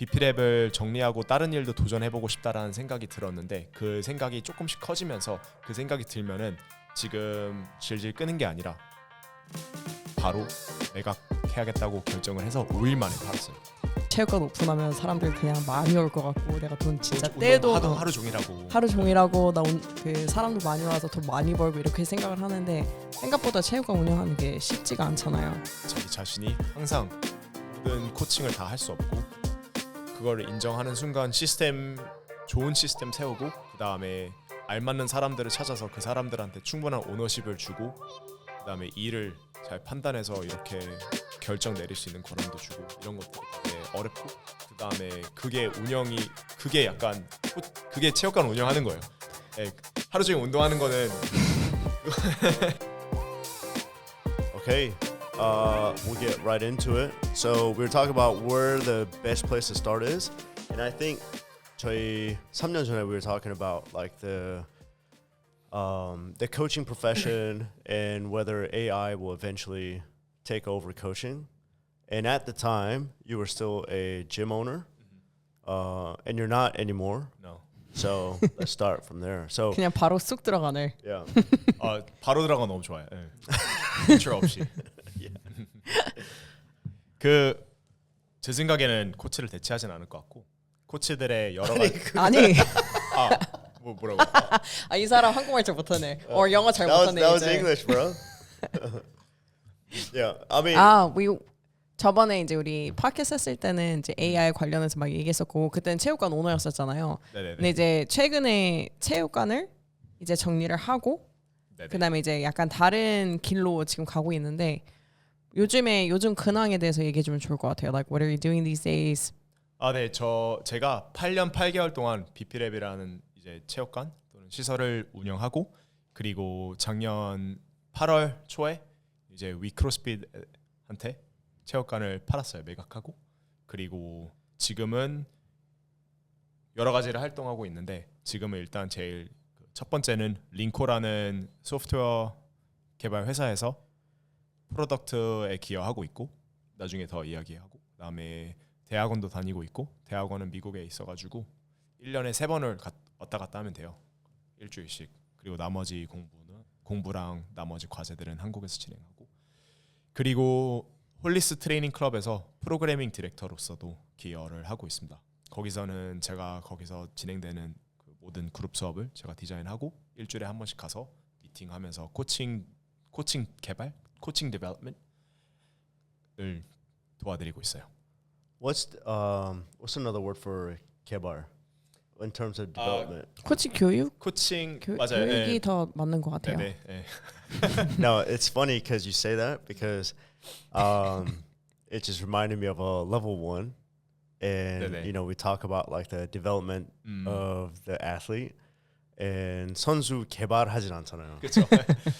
BP랩을 정리하고 다른 일도 도전해보고 싶다라는 생각이 들었는데 그 생각이 조금씩 커지면서 그 생각이 들면은 지금 질질 끄는 게 아니라 바로 매각해야겠다고 결정을 해서 5일 만에 팔았어요. 체육관 오픈하면 사람들 그냥 많이 올 것 같고 내가 돈 진짜 운동 떼도 하루 종일하고 하루 종일하고 그 사람도 많이 와서 돈 많이 벌고 이렇게 생각을 하는데 생각보다 체육관 운영하는 게 쉽지가 않잖아요. 자기 자신이 항상 모든 코칭을 다 할 수 없고 그걸 인정하는 순간 좋은 시스템 세우고 그 다음에 알맞는 사람들을 찾아서 그 사람들한테 충분한 오너십을 주고 그 다음에 일을 잘 판단해서 이렇게 결정 내릴 수 있는 권한도 주고 이런 것들이 되게 어렵고 그 다음에 그게 체육관 운영하는 거예요. 예, 하루 종일 운동하는 거는 Okay, we'll get right into it. So we were talking about where the best place to start is, and I think 저희 3년 전에 we were talking about like the coaching profession and whether AI will eventually take over coaching. And at the time, you were still a gym owner, and you're not anymore. no. So let's start from there. So 그냥 바로 쑥 들어가네. yeah. 바로 들어가 너무 좋아요. 인트로 없이. 제 생각에는 코치를 대체하진 않을 것 같고 코치들의 여러 가지 아니 뭐라고? 이 사람 한국말 잘 못하네. 영어 잘 못하네. That was 이제. English, bro. Yeah, I mean. 저번에 이제 우리 팟캐스트 했을 때는 이제 AI 관련해서 막 얘기했었고 그때는 체육관 오너였었잖아요. 네네네. 근데 이제 최근에 체육관을 이제 정리를 하고 네네. 그다음에 이제 약간 다른 길로 지금 가고 있는데 요즘 근황에 대해서 얘기해 주면 좋을 것 같아요. Like what are you doing these days? 네, 제가 8년 8개월 동안 BP랩이라는 이제 체육관 또는 시설을 운영하고 그리고 작년 8월 초에 이제 위크로스핏한테 체육관을 팔았어요. 매각하고 그리고 지금은 여러 가지를 활동하고 있는데 지금은 일단 제일 첫 번째는 링코라는 소프트웨어 개발 회사에서 프로덕트에 기여하고 있고 나중에 더 이야기하고 그다음에 대학원도 다니고 있고 대학원은 미국에 있어가지고 1년에 3번을 왔다 갔다 하면 돼요. 일주일씩. 그리고 나머지 공부랑 나머지 과제들은 한국에서 진행하고 그리고 홀리스 트레이닝 클럽에서 프로그래밍 디렉터로서도 기여를 하고 있습니다. 거기서는 제가 거기서 진행되는 그 모든 그룹 수업을 제가 디자인하고 일주일에 한 번씩 가서 미팅하면서 코칭 개발, 코칭 디벨롭먼트를 도와드리고 있어요. What's another word for 개발 in terms of development? 코치 교육? 코칭 교육이 맞아요. 더 맞는 것 같아요. 네. No, it's funny because you say that because it just reminded me of a level 1, and 네네. you know we talk about like the development of the athlete, and 선수 개발하진 않잖아요. 그렇죠.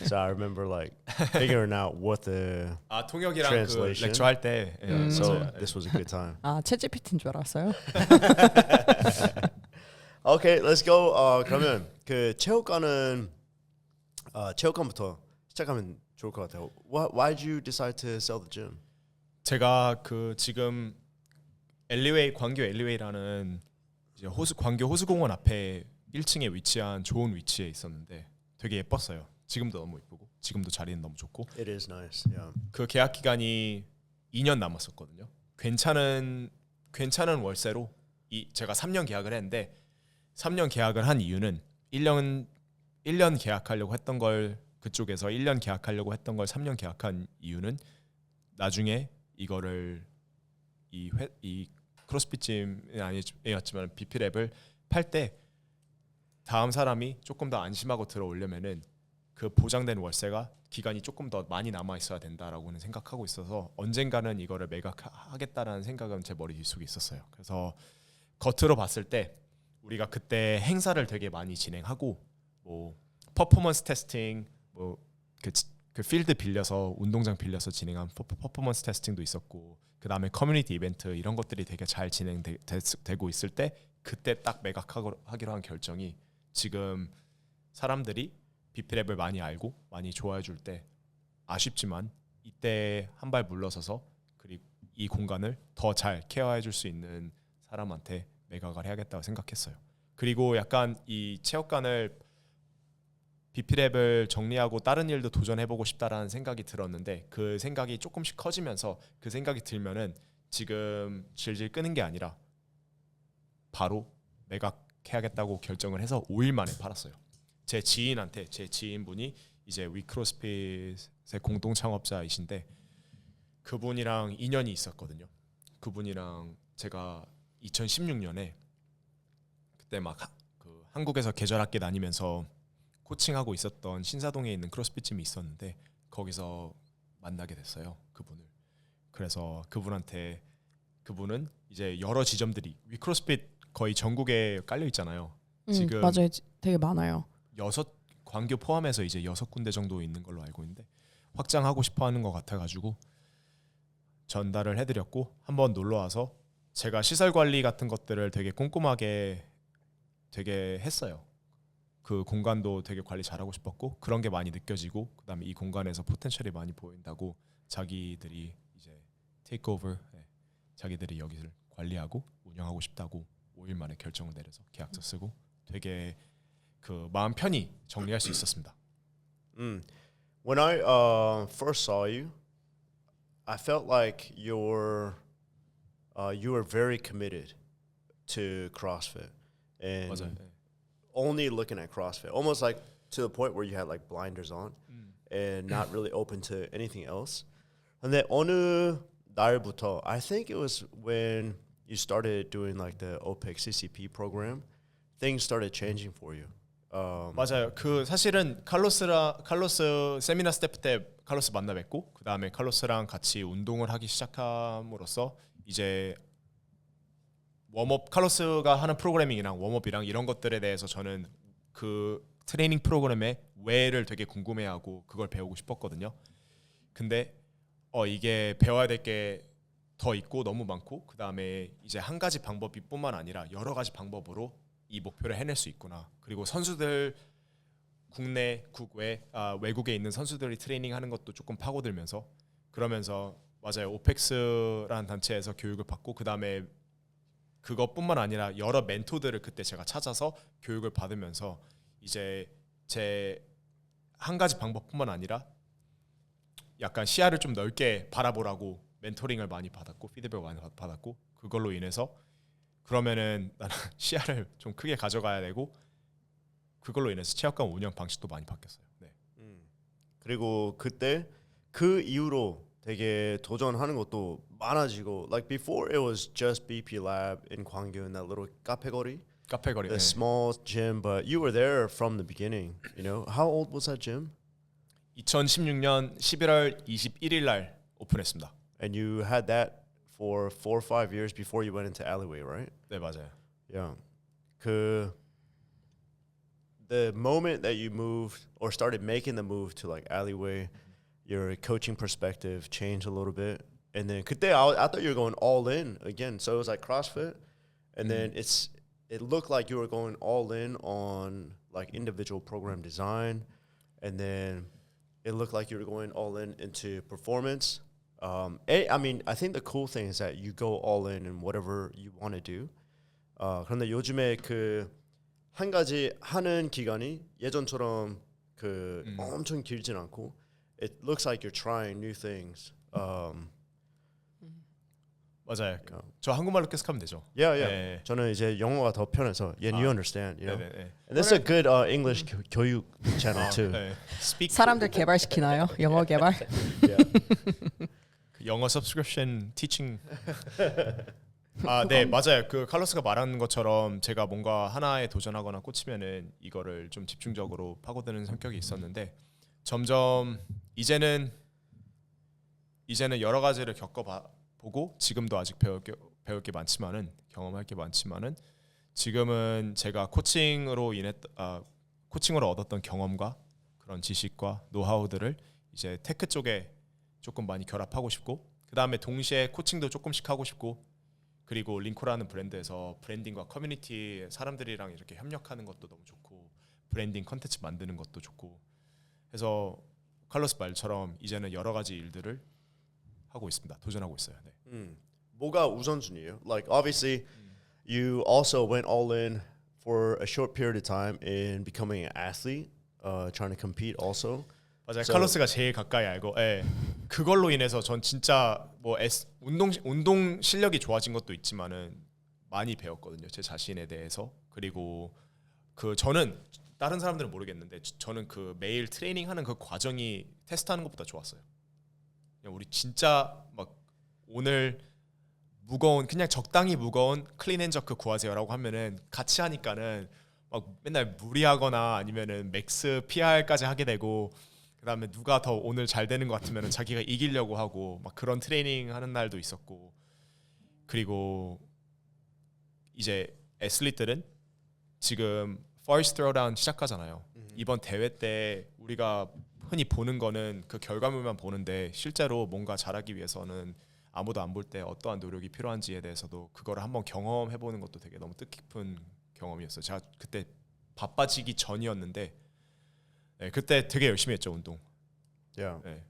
So I remember like figuring out what the 통역이랑 그 Translation. 렉처 할 때 so 맞아요. this was a good time. 챗GPT인 줄 알았어요. Okay, let's go. 그러면 그 체육관은 체육관부터 시작하면 좋을 것 같아요. Why did you decide to sell the gym? 제가 그 지금 광교 엘리웨이라는 이제 광교 호수공원 앞에 1층에 위치한 좋은 위치에 있었는데 되게 예뻤어요. 지금도 너무 예쁘고 지금도 자리는 너무 좋고 It is nice. Yeah. 그 계약 기간이 2년 남았었거든요. 괜찮은 월세로 제가 3년 계약을 했는데 3년 계약을 한 이유는 1년 계약하려고 했던 걸 그쪽에서 1년 계약하려고 했던 걸 3년 계약한 이유는 나중에 이거를 이 크로스핏 짐은 아니었지만 BP랩을 팔 때 다음 사람이 조금 더 안심하고 들어오려면은 그 보장된 월세가 기간이 조금 더 많이 남아 있어야 된다라고는 생각하고 있어서 언젠가는 이거를 매각하겠다라는 생각은 제 머릿속에 있었어요. 그래서 겉으로 봤을 때 우리가 그때 행사를 되게 많이 진행하고 뭐 퍼포먼스 테스팅 그 필드 빌려서 운동장 빌려서 진행한 퍼포먼스 테스팅도 있었고 그다음에 커뮤니티 이벤트 이런 것들이 되게 잘 진행되고 있을 때 그때 딱 매각하기로 한 결정이 지금 사람들이 BP랩을 많이 알고 많이 좋아해 줄 때 아쉽지만 이때 한 발 물러서서 그리고 이 공간을 더 잘 케어해 줄 수 있는 사람한테 매각을 해야겠다고 생각했어요. 그리고 약간 이 체육관을 BP랩을 정리하고 다른 일도 도전해보고 싶다라는 생각이 들었는데 그 생각이 조금씩 커지면서 그 생각이 들면은 지금 질질 끄는 게 아니라 바로 매각해야겠다고 결정을 해서 5일 만에 팔았어요. 제 지인분이 이제 위크로스핏의 공동 창업자이신데 그분이랑 인연이 있었거든요. 그분이랑 제가 2016년에 그때 막 그 한국에서 계절학기 다니면서 코칭하고 있었던 신사동에 있는 크로스핏 짐이 있었는데 거기서 만나게 됐어요. 그분을. 그래서 그분은 이제 여러 지점들이 위크로스핏 거의 전국에 깔려 있잖아요. 지금 맞아요. 되게 많아요. 6 광교 포함해서 이제 6군데 정도 있는 걸로 알고 있는데 확장하고 싶어 하는 것 같아가지고 전달을 해드렸고 한번 놀러 와서 제가 시설 관리 같은 것들을 되게 꼼꼼하게 되게 했어요. 그 공간도 되게 관리 잘하고 싶었고 그런 게 많이 느껴지고 그다음에 이 공간에서 포텐셜이 많이 보인다고 자기들이 이제 테이크오버 자기들이 여기를 관리하고 운영하고 싶다고 5일 만에 결정을 내려서 계약서 쓰고 되게 그 마음 편히 정리할 수 있었습니다. When I first saw you, I felt like you were very committed to CrossFit and 맞아요. only looking at CrossFit, almost like to the point where you had like blinders on and not really open to anything else. 근데 어느 날부터, I think it was when you started doing like the OPEC CCP program, things started changing for you. 맞아요. 그 사실은 칼로스 세미나 스태프 때 칼로스 만나 뵙고 그 다음에 칼로스랑 같이 운동을 하기 시작함으로써 이제 웜업 칼로스가 하는 프로그래밍이랑 웜업이랑 이런 것들에 대해서 저는 그 트레이닝 프로그램의 왜를 되게 궁금해하고 그걸 배우고 싶었거든요. 근데 이게 배워야 될 게 더 있고 너무 많고 그 다음에 이제 한 가지 방법뿐만 아니라 여러 가지 방법으로 이 목표를 해낼 수 있구나. 그리고 선수들 국내 국외 외국에 있는 선수들이 트레이닝하는 것도 조금 파고들면서 그러면서 맞아요. 오펙스라는 단체에서 교육을 받고 그 다음에 그것뿐만 아니라 여러 멘토들을 그때 제가 찾아서 교육을 받으면서 이제 제 한 가지 방법뿐만 아니라 약간 시야를 좀 넓게 바라보라고 멘토링을 많이 받았고 피드백을 많이 받았고 그걸로 인해서 그러면은 나는 시야를 좀 크게 가져가야 되고 그걸로 인해서 체육관 운영 방식도 많이 바뀌었어요. 네. 그리고 그때 그 이후로 되게 도전하는 것도 많아지고 like before it was just BP Lab in Gwangju in that little 카페거리, 카페거리. the small gym, but you were there from the beginning. You know, how old was that gym? 2016년 11월 21일 날 오픈했습니다. And you had that for 4 or 5 years before you went into Alleyway, right? 네, 맞아요. Yeah. The moment that you moved or started making the move to like Alleyway, your coaching perspective changed a little bit. And then 그때 I thought you were going all in again. So it was like CrossFit and then it looked like you were going all in on like individual program design and then it looked like you were going all in into performance. I mean, I think the cool thing is that you go all in whatever you want to do. 그런데 요즘에 그 한 가지 하는 기간이 예전처럼 그 엄청 길진 않고 it looks like you're trying new things. 맞아요. 저 한국말로 계속 하면 되죠. Yeah. 네. 저는 이제 영어가 더 편해서 you understand, you know. 네. And this is a good English 교육 channel too. 네. Speak 사람들 개발시키나요? 영어 개발? Yeah. 그 영어 subscription teaching. 네, 맞아요. 그 칼로스가 말하는 것처럼 제가 뭔가 하나에 도전하거나 꽂히면은 이거를 좀 집중적으로 파고드는 성격이 있었는데 점점 이제는 여러 가지를 겪어보고 지금도 아직 배울 게 많지만은 경험할 게 많지만은 지금은 제가 코칭으로 얻었던 경험과 그런 지식과 노하우들을 이제 테크 쪽에 조금 많이 결합하고 싶고 그 다음에 동시에 코칭도 조금씩 하고 싶고 그리고 링코라는 브랜드에서 브랜딩과 커뮤니티 사람들이랑 이렇게 협력하는 것도 너무 좋고 브랜딩 컨텐츠 만드는 것도 좋고 해서 칼로스 말처럼 이제는 여러 가지 일들을 하고 있습니다. 도전하고 있어요. 네. 뭐가 우선순위예요? Like obviously you also went all in for a short period of time in becoming an athlete, trying to compete also. 맞아요. So- 칼로스가 제일 가까이 알고, 예. 그걸로 인해서 전 진짜 뭐 운동 실력이 좋아진 것도 있지만은 많이 배웠거든요. 제 자신에 대해서. 그리고 그 저는 다른 사람들은 모르겠는데 저는 그 매일 트레이닝하는 그 과정이 테스트하는 것보다 좋았어요. 그냥 우리 진짜 막 오늘 무거운 그냥 적당히 무거운 클린 앤 저크 구하세요라고 하면은 같이 하니까는 막 맨날 무리하거나 아니면은 맥스 PR까지 하게 되고 그다음에 누가 더 오늘 잘 되는 것 같으면은 자기가 이기려고 하고 막 그런 트레이닝 하는 날도 있었고 그리고 이제 애슬리트들은 지금 first throwdown 시작하잖아요. 이번 대회 때 우리가 흔히 보는 거는 그 결과물만 보는데 실제로 뭔가 잘하기 위해서는 아무도 안 볼 때 어떠한 노력이 필요한지에 대해서도 그거를 한번 경험해 보는 것도 되게 너무 뜻깊은 경험이었어요. 제가 그때 바빠지기 전이었는데 네, 그때 되게 열심히 했죠 운동. Yeah, 네.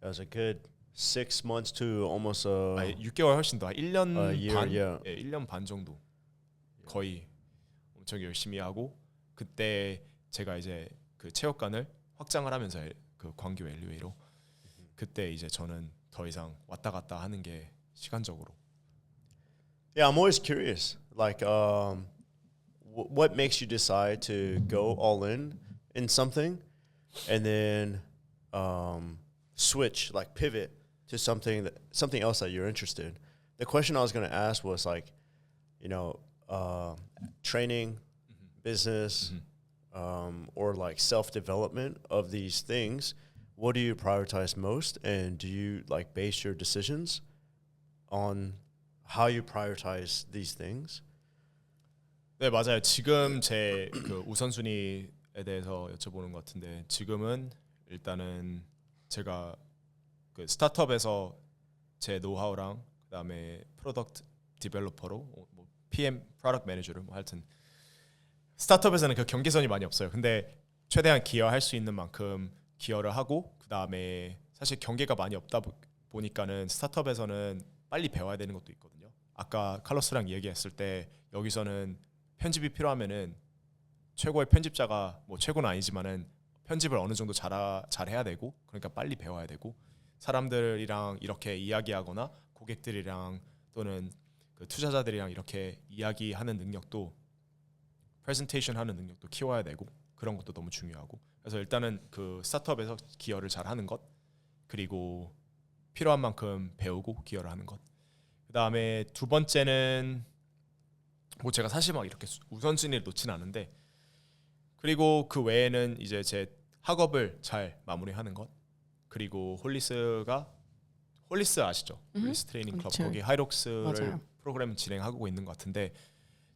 that was a good 6 months to almost 6개월 훨씬 더 1년 year, 반, yeah. 1년 반 정도 거의 엄청 열심히 하고 그때 제가 이제 그 체육관을 확장을 하면서 그 광교 LUA로 그때 이제 저는 더 이상 왔다 갔다 하는 게 시간적으로 Yeah, I'm always curious. Like, what makes you decide to go all in something, and then switch, like pivot to something else that you're interested in? The question I was going to ask was like, you know, training, business, or like self-development of these things. What do you prioritize most, and do you like base your decisions on how you prioritize these things? 네 맞아요. 지금 제 그 우선순위에 대해서 여쭤보는 것 같은데 지금은 일단은 제가 그 스타트업에서 제 노하우랑 그다음에 프로덕트 디벨로퍼로 뭐 PM 프로덕트 매니저를 뭐 하여튼 스타트업에서는 그 경계선이 많이 없어요. 근데 최대한 기여할 수 있는 만큼 기여를 하고 그다음에 사실 경계가 많이 없다 보니까는 스타트업에서는 빨리 배워야 되는 것도 있거든요. 아까 칼로스랑 얘기했을 때 여기서는 편집이 필요하면은 최고의 편집자가 뭐 최고는 아니지만은 편집을 어느 정도 잘해야 되고 그러니까 빨리 배워야 되고 사람들이랑 이렇게 이야기하거나 고객들이랑 또는 그 투자자들이랑 이렇게 이야기하는 능력도 프레젠테이션 하는 능력도 키워야 되고 그런 것도 너무 중요하고 그래서 일단은 그 스타트업에서 기여를 잘하는 것 그리고 필요한 만큼 배우고 기여를 하는 것 그다음에 두 번째는 뭐 제가 사실 막 이렇게 우선순위를 놓진 않은데 그리고 그 외에는 이제 제 학업을 잘 마무리하는 것 그리고 홀리스 아시죠? 홀리스 트레이닝 클럽 그렇죠. 거기 하이록스를 맞아요. 프로그램 진행하고 있는 것 같은데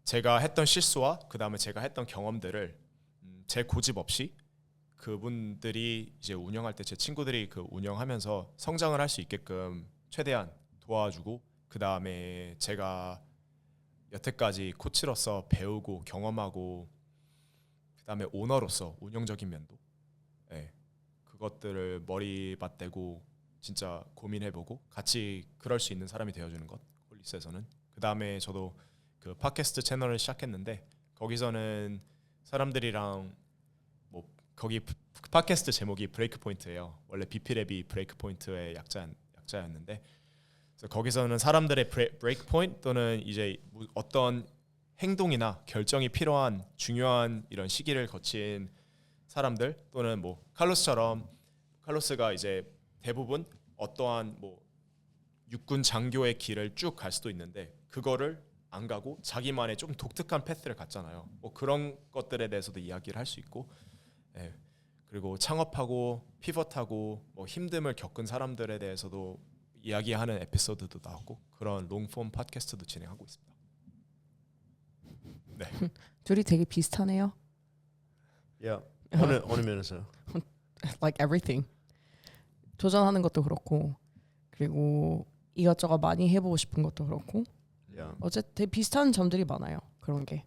제가 했던 실수와 그다음에 제가 했던 경험들을 제 고집 없이 그분들이 이제 운영할 때 제 친구들이 그 운영하면서 성장을 할 수 있게끔 최대한 도와주고 그다음에 제가 여태까지 코치로서 배우고 경험하고 그다음에 오너로서 운영적인 면도 그것들을 머리 맞대고 진짜 고민해보고 같이 그럴 수 있는 사람이 되어주는 것 홀리스에서는 그다음에 저도 그 팟캐스트 채널을 시작했는데 거기서는 사람들이랑 뭐 거기 팟캐스트 제목이 브레이크 포인트예요. 원래 BP랩이 브레이크 포인트의 약자였는데 그래서 거기서는 사람들의 브레이크 포인트 또는 이제 어떤 행동이나 결정이 필요한 중요한 이런 시기를 거친 사람들 또는 뭐 칼로스가 이제 대부분 어떠한 뭐 육군 장교의 길을 쭉 갈 수도 있는데 그거를 안 가고 자기만의 좀 독특한 패스를 갔잖아요. 뭐 그런 것들에 대해서도 이야기를 할 수 있고, 그리고 창업하고 피벗하고 뭐 힘듦을 겪은 사람들에 대해서도 이야기하는 에피소드도 나오고 그런 롱폼 팟캐스트도 진행하고 있습니다. 네. 둘이 되게 비슷하네요. Yeah. 어느 면에서요? Like everything. 도전하는 것도 그렇고 그리고 이것저것 많이 해보고 싶은 것도 그렇고 Yeah. 어쨌든 되게 비슷한 점들이 많아요. 그런 게.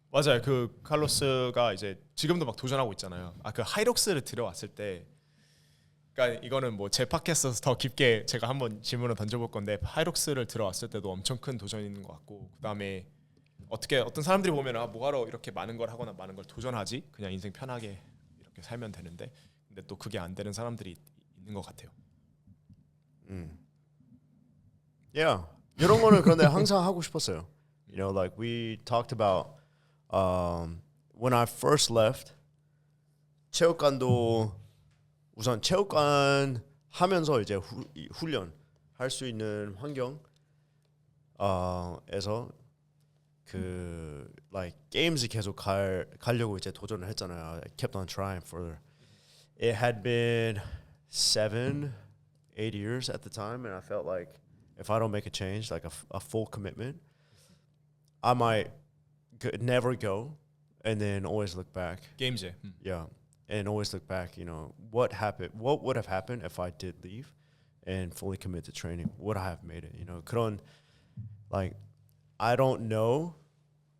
맞아요. 그 칼로스가 이제 지금도 막 도전하고 있잖아요. 그 하이록스를 들여왔을 때 그러니까 이거는 뭐 제 팟캐스트에서 더 깊게 제가 한번 질문을 던져볼 건데 하이록스를 들어왔을 때도 엄청 큰 도전이 있는 것 같고 그다음에 어떻게 어떤 사람들이 보면 아 뭐하러 이렇게 많은 걸 하거나 많은 걸 도전하지 그냥 인생 편하게 이렇게 살면 되는데 근데 또 그게 안 되는 사람들이 있는 것 같아요. Yeah. 이런 거는 그런데 항상 하고 싶었어요. You know, like we talked about when I first left 체육관도 우선 체육관 하면서 이제 훈련 할 수 있는 환경 에서 그 like 게임즈 계속 가려고 이제 도전을 했잖아요. I kept on trying for it had been 7-8 years at the time and I felt like if I don't make a change like a full commitment I might never go and then always look back. 게임즈. Yeah. And always look back, you know, what would have happened if I did leave and fully commit to training? Would I have made it? You know, 그런 like I don't know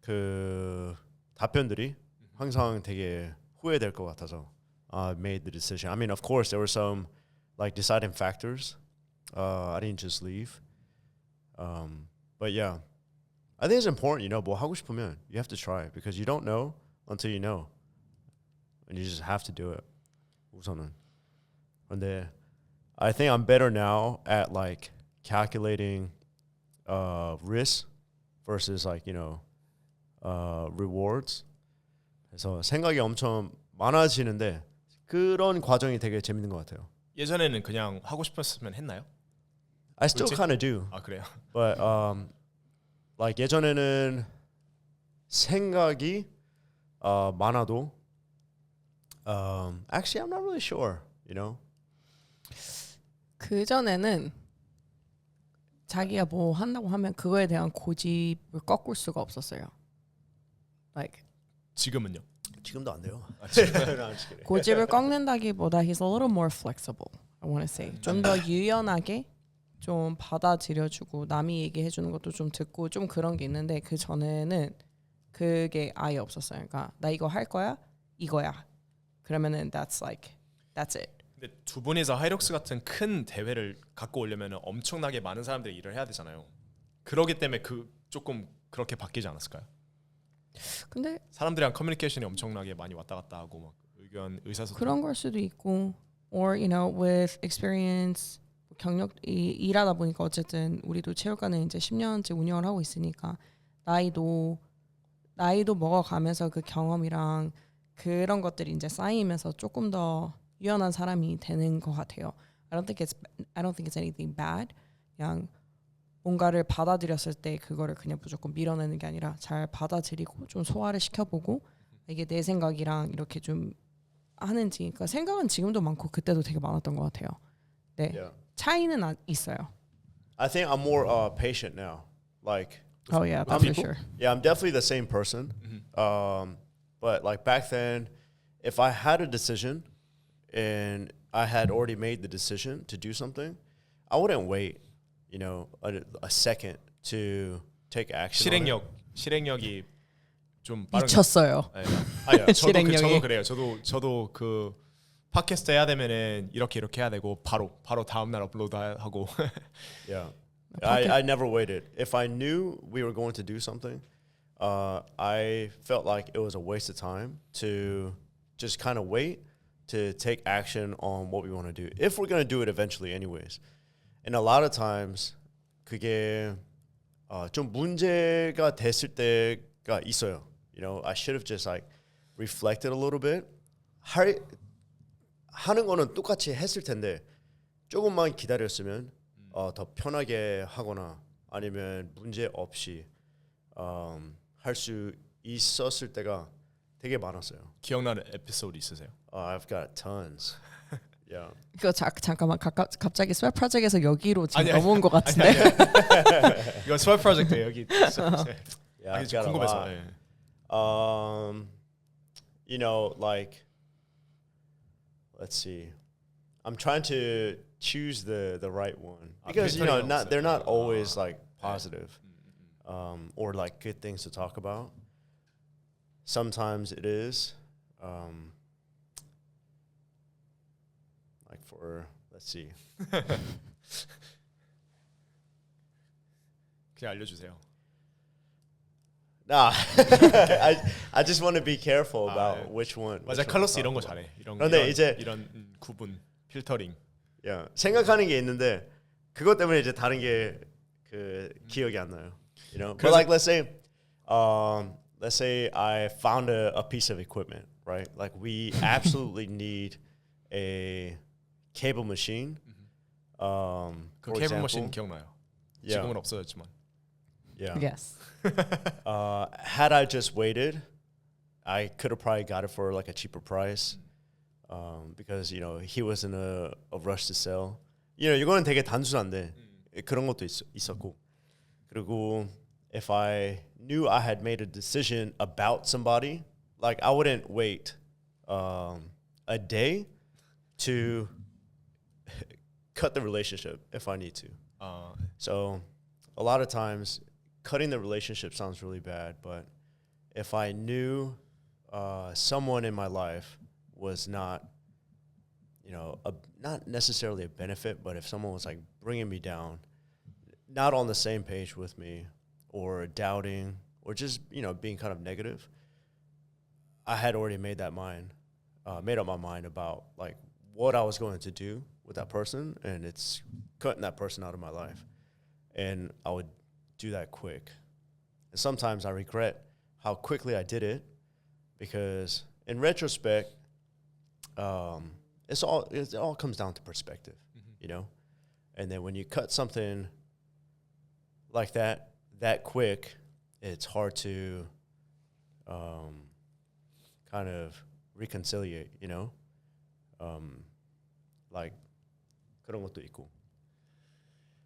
그 답변들이 항상 되게 후회될 것 같아서 I made the decision. I mean, of course, there were some like deciding factors. I didn't just leave. But yeah, I think it's important, you know, 뭐 하고 싶으면 you have to try it because you don't know until you know. And you just have to do it. 우선은. 근데 I think I'm better now at like calculating risk versus like, you know, rewards. 그래서 생각이 엄청 많아지는데 그런 과정이 되게 재밌는 것 같아요. 예전에는 그냥 하고 싶었으면 했나요? I still 그렇지? kind of do. 아 그래요? But like 예전에는 생각이 많아도 actually I'm not really sure, you know. 그 전에는 자기가 뭐 한다고 하면 그거에 대한 고집을 꺾을 수가 없었어요. Like 지금은요? 지금도 안 돼요. 아, 지금 No, I'm just kidding. 고집을 꺾는다기보다 he's a little more flexible. I want to say 좀 더 유연하게 좀 받아들여주고 남이 얘기해주는 것도 좀 듣고 좀 그런 게 있는데 그 전에는 그게 아예 없었어요. 그러니까 나 이거 할 거야, 이거야. 그러면은 that's it. 근데 두 분이서 하이록스 같은 큰 대회를 갖고 오려면 엄청나게 많은 사람들이 일을 해야 되잖아요. 그러기 때문에 그 조금 그렇게 바뀌지 않았을까요? 근데 사람들이랑 커뮤니케이션이 엄청나게 많이 왔다 갔다 하고 막 의사소통 그런 걸 수도 있고, or you know, with experience, 경력 일하다 보니까 어쨌든 우리도 체육관을 이제 10년째 운영을 하고 있으니까 나이도 먹어가면서 그 경험이랑 그런 것들이 이제 쌓이면서 조금 더 유연한 사람이 되는 것 같아요. I don't think it's anything bad. 그냥 뭔가를 받아들였을 때 그거를 그냥 무조건 밀어내는 게 아니라 잘 받아들이고 좀 소화를 시켜보고 이게 내 생각이랑 이렇게 좀 하는지. 그러니까 생각은 지금도 많고 그때도 되게 많았던 것 같아요. 네, Yeah. 차이는 있어요. I think I'm more patient now. Like Oh yeah, that's for sure. yeah, I'm definitely the same person. But like back then, if I had a decision and I had already made the decision to do something, I wouldn't wait, you know, a second to take action. on it. 실행력이 좀 빠른 미쳤어요. 네. 아니요, 실행력이. 저도 그래요. 저도 그 팟캐스트 해야 되면은 이렇게 해야 되고 바로 다음 날 업로드하고. Yeah. I never waited. If I knew we were going to do something, I felt like it was a waste of time to just kind of wait to take action on what we want to do. If we're going to do it eventually anyways. And a lot of times 그게 좀 문제가 됐을 때가 있어요. You know, I should have just like reflected a little bit. 하는 거는 똑같이 했을 텐데 조금만 기다렸으면 더 편하게 하거나 아니면 문제 없이 할 수 있었을 때가 되게 많았어요. 기억나는 에피소드 있으세요? I've got tons. Yeah. 이거 잠깐만 갑자기 스웨 프로젝트에서 여기로 지금 아니, 넘어온 것 같은데. 이거 스와이 프로젝트 여기 Yeah, I've got a 궁금해서. lot. 예. You know, like, let's see. I'm trying to choose the right one because you know they're not always like positive, or like good things to talk about. Sometimes it is. Like for, let's see. 그냥 알려주세요. Nah, I just want to be careful about 네. which one. 맞아, which one 칼로스 to 이런 거 talk about. 잘해. 이런 그런데 이제 이런 구분, 필터링. Yeah, 생각하는 게 있는데 그것 때문에 이제 다른 게 그 기억이 안 나요. You know, but like let's say I found a piece of equipment, right? Like we absolutely need a cable machine. 그 For 케이블 example, 머신 기억나요. yeah, 지금은 없어졌지만. yeah. Yes. Had I just waited, I could have probably got it for like a cheaper price. Because you know he was in a rush to sell. You know 이거는 되게 단순한데 그런 것도 있었고. 그리고 if I knew I had made a decision about somebody, like I wouldn't wait a day to cut the relationship if I need to. So a lot of times cutting the relationship sounds really bad, but if I knew someone in my life was not, you know, not necessarily a benefit, but if someone was like bringing me down, not on the same page with me, or doubting, or just, you know, being kind of negative, I had already made up my mind about like what I was going to do with that person, and it's cutting that person out of my life, and I would do that quick. And sometimes I regret how quickly I did it, because in retrospect, it all comes down to perspective, you know. And then when you cut something like that quick, it's hard to kind of reconciliate, you know. Like 그런 것도 있고.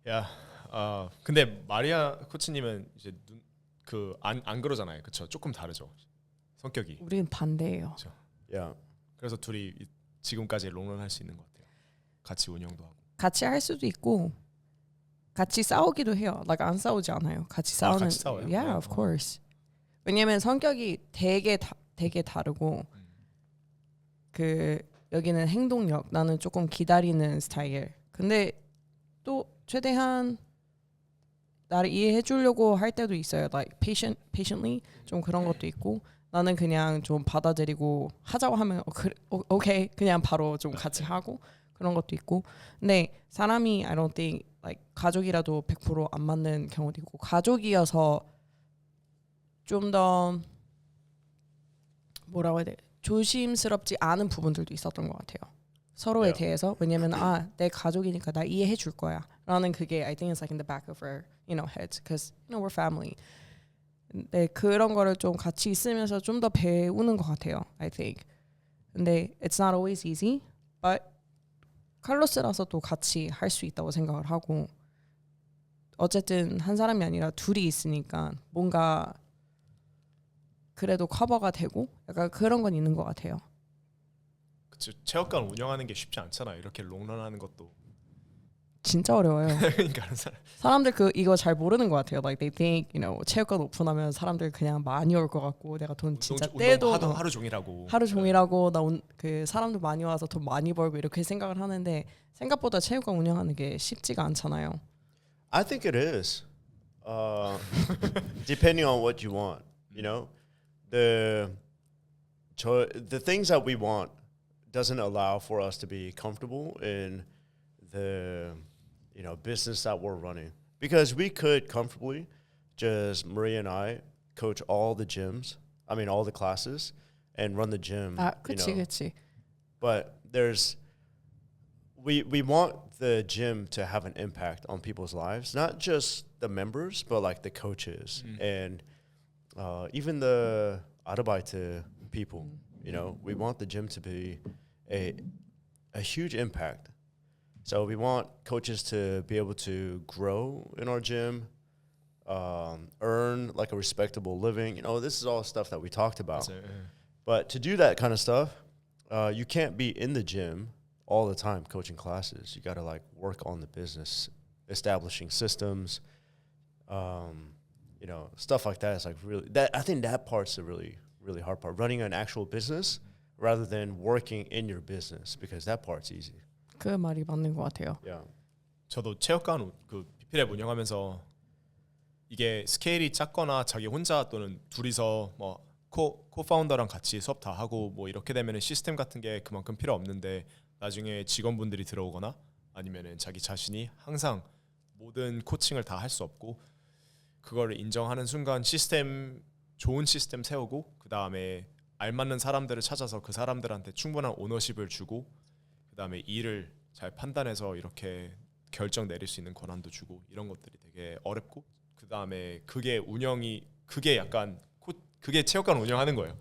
야, 근데 마리아 코치님은 이제 안 그러잖아요, 그렇죠? 조금 다르죠, 성격이. 우리는 반대예요. 그렇죠. Yeah. 그래서 둘이 지금까지 롱런할 수 있는 것 같아요. 같이 운영도 하고. 같이 할 수도 있고 같이 싸우기도 해요. Like 안 싸우지 않아요. 같이 싸우는. 같이 싸워요? Yeah, of course. 왜냐면 성격이 되게 다르고 그 여기는 행동력, 나는 조금 기다리는 스타일. 근데 또 최대한 나를 이해해 주려고 할 때도 있어요. Like patiently 좀 그런 것도 있고, 나는 그냥 좀 받아들이고 하자고 하면 그래, 오케이 그냥 바로 좀 같이 하고 그런 것도 있고. 근데 사람이 I don't think like 가족이라도 100% 안 맞는 경우도 있고, 가족이어서 좀 더 뭐라고 해야 돼? 조심스럽지 않은 부분들도 있었던 것 같아요. 서로에 Yeah. 대해서. 왜냐면 내 가족이니까 나 이해해 줄 거야. 라는 그게 I think it's like in the back of our, you know, heads because you know we're family. 네, 그런 거를 좀 같이 있으면서 좀 더 배우는 것 같아요. I think. 근데 it's not always easy, but 칼로스라서 또 같이 할 수 있다고 생각을 하고, 어쨌든 한 사람이 아니라 둘이 있으니까 뭔가 그래도 커버가 되고 약간 그런 건 있는 것 같아요. 그렇죠. 체육관 운영하는 게 쉽지 않잖아요. 이렇게 롱런하는 것도. 진짜 어려워요. 그러니까 사람들 이거 잘 모르는 것 같아요. Like they think, you know, 체육관 오픈하면 사람들 그냥 많이 올 것 같고, 내가 돈 진짜 떼도 하루 종일 하고. 하루 종일 하고 그 사람들 많이 와서 돈 많이 벌고 이렇게 생각을 하는데, 생각보다 체육관 운영하는 게 쉽지가 않잖아요. I think it is. Depending on what you want, you know, the things that we want doesn't allow for us to be comfortable in the, you know, business that we're running, because we could comfortably just Maria and I coach all the gyms, I mean all the classes, and run the gym. 그치, 그치. But we want the gym to have an impact on people's lives, not just the members, but like the coaches and even the Arbeiter people. You know, we want the gym to be a huge impact. So we want coaches to be able to grow in our gym, earn like a respectable living. You know, this is all stuff that we talked about. 맞아요. 예. But to do that kind of stuff, you can't be in the gym all the time coaching classes. You got to like work on the business, establishing systems, you know, stuff like that. Is like really that. I think that part's the really hard part. Running an actual business rather than working in your business, because that part's easy. 그 말이 맞는 것 같아요. Yeah. 저도 체육관 그 비피랩 운영하면서 이게 스케일이 작거나 자기 혼자 또는 둘이서 뭐 코파운더랑 같이 수업 다 하고 뭐 이렇게 되면은 시스템 같은 게 그만큼 필요 없는데 나중에 직원분들이 들어오거나 아니면은 자기 자신이 항상 모든 코칭을 다 할 수 없고 그거를 인정하는 순간 좋은 시스템 세우고 그 다음에 알맞는 사람들을 찾아서 그 사람들한테 충분한 오너십을 주고 그 다음에 일을 잘 판단해서 이렇게 결정 내릴 수 있는 권한도 주고 이런 것들이 되게 어렵고 그 다음에 그게 약간 그게 체육관 운영하는 거예요.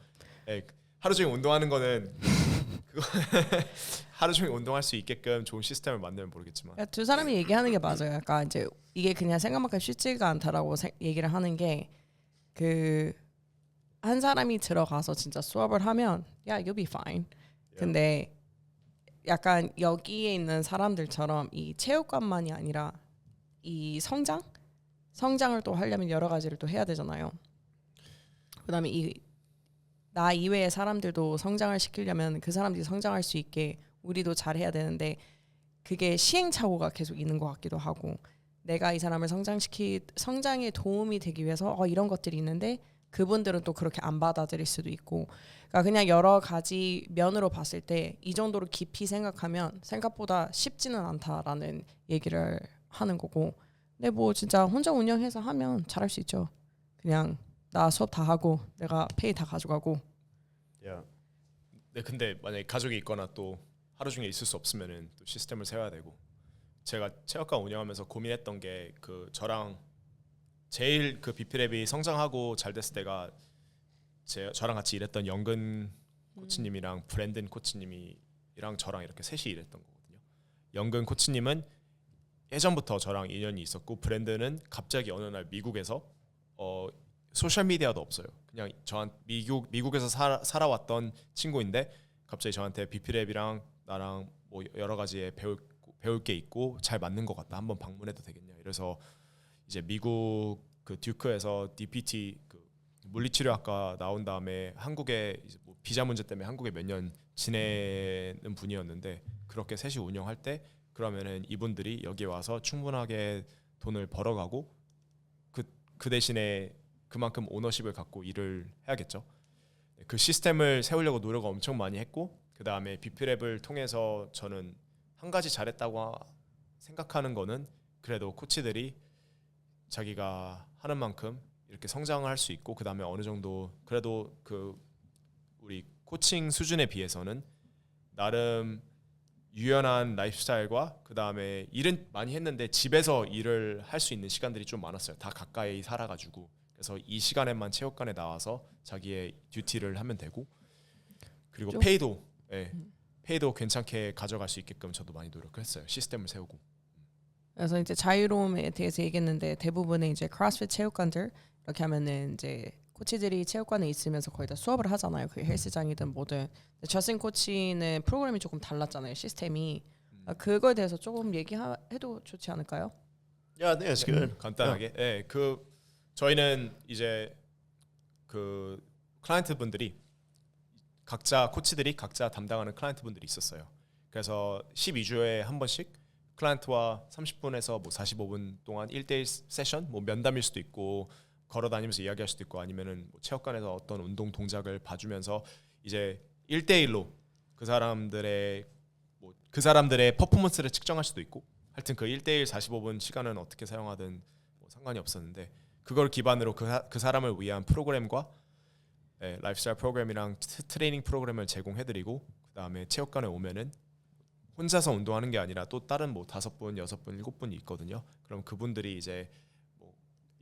예, 하루 종일 운동하는 거는 그거 하루 종일 운동할 수 있게끔 좋은 시스템을 만들면 모르겠지만 그러니까 두 사람이 얘기하는 게 맞아요. 약간 이제 이게 그냥 생각만큼 쉽지가 않다라고 얘기를 하는 게 그 한 사람이 들어가서 진짜 수업을 하면 yeah, you'll be fine. 근데 약간 여기에 있는 사람들처럼 이 체육관만이 아니라 이 성장을 또 하려면 여러 가지를 또 해야 되잖아요. 그다음에 나 이외의 사람들도 성장을 시키려면 그 사람들이 성장할 수 있게 우리도 잘해야 되는데 그게 시행착오가 계속 있는 것 같기도 하고 내가 이 사람을 성장에 도움이 되기 위해서 이런 것들이 있는데 그분들은 또 그렇게 안 받아들일 수도 있고 그러니까 그냥 여러 가지 면으로 봤을 때 이 정도로 깊이 생각하면 생각보다 쉽지는 않다라는 얘기를 하는 거고 근데 뭐 진짜 혼자 운영해서 하면 잘할 수 있죠. 그냥 나 수업 다 하고 내가 페이 다 가져가고 Yeah. 네, 근데 만약에 가족이 있거나 또 하루 종일 있을 수 없으면은 또 시스템을 세워야 되고 제가 체육관 운영하면서 고민했던 게 그 저랑 제일 그 비피랩이 성장하고 잘 됐을 때가 저랑 같이 일했던 영근 코치님이랑 브랜든 코치님이랑 저랑 이렇게 셋이 일했던 거거든요. 영근 코치님은 예전부터 저랑 인연이 있었고 브랜든은 갑자기 어느 날 미국에서 소셜 미디어도 없어요. 그냥 미국에서 살아왔던 친구인데 갑자기 저한테 비피랩이랑 나랑 뭐 여러 가지에 배울 게 있고 잘 맞는 것 같다. 한번 방문해도 되겠냐. 이래서 이제 미국 그 듀크에서 DPT 그 물리치료학과 나온 다음에 한국에 이제 뭐 비자 문제 때문에 한국에 몇 년 지내는 분이었는데 그렇게 셋이 운영할 때 그러면은 이분들이 여기 와서 충분하게 돈을 벌어가고 그 대신에 그만큼 오너십을 갖고 일을 해야겠죠. 그 시스템을 세우려고 노력을 엄청 많이 했고 그 다음에 비피랩을 통해서 저는 한 가지 잘했다고 생각하는 거는 그래도 코치들이 자기가 하는 만큼 이렇게 성장을 할 수 있고 그 다음에 어느 정도 그래도 그 우리 코칭 수준에 비해서는 나름 유연한 라이프스타일과 그 다음에 일은 많이 했는데 집에서 일을 할 수 있는 시간들이 좀 많았어요. 다 가까이 살아가지고 그래서 이 시간에만 체육관에 나와서 자기의 듀티를 하면 되고 그리고 페이도 괜찮게 가져갈 수 있게끔 저도 많이 노력했어요. 시스템을 세우고. 그래서 이제 자유로움에 대해서 얘기했는데 대부분의 이제 크로스핏 체육관들 이렇게 하면은 이제 코치들이 체육관에 있으면서 거의 다 수업을 하잖아요. 그게 헬스장이든 뭐든. 저승 코치는 프로그램이 조금 달랐잖아요. 시스템이. 그거에 대해서 조금 얘기해도 좋지 않을까요? Yeah, I think it's good. 간단하게. 네, 그 저희는 이제 그 클라이언트 분들이 코치들이 각자 담당하는 클라이언트 분들이 있었어요. 그래서 12주에 한 번씩 클라이언트와 30분에서 뭐 45분 동안 1대1 세션, 뭐 면담일 수도 있고 걸어 다니면서 이야기할 수도 있고 아니면은 뭐 체육관에서 어떤 운동 동작을 봐주면서 이제 1대1로 그 사람들의 퍼포먼스를 측정할 수도 있고 하여튼 그 1대1 45분 시간은 어떻게 사용하든 뭐 상관이 없었는데 그걸 기반으로 그 사람을 위한 프로그램과 라이프스타일 프로그램이랑 트레이닝 프로그램을 제공해드리고 그 다음에 체육관에 오면은 혼자서 운동하는 게 아니라 또 다른 뭐 5분, 6분, 7분이 있거든요. 그럼 그분들이 이제 뭐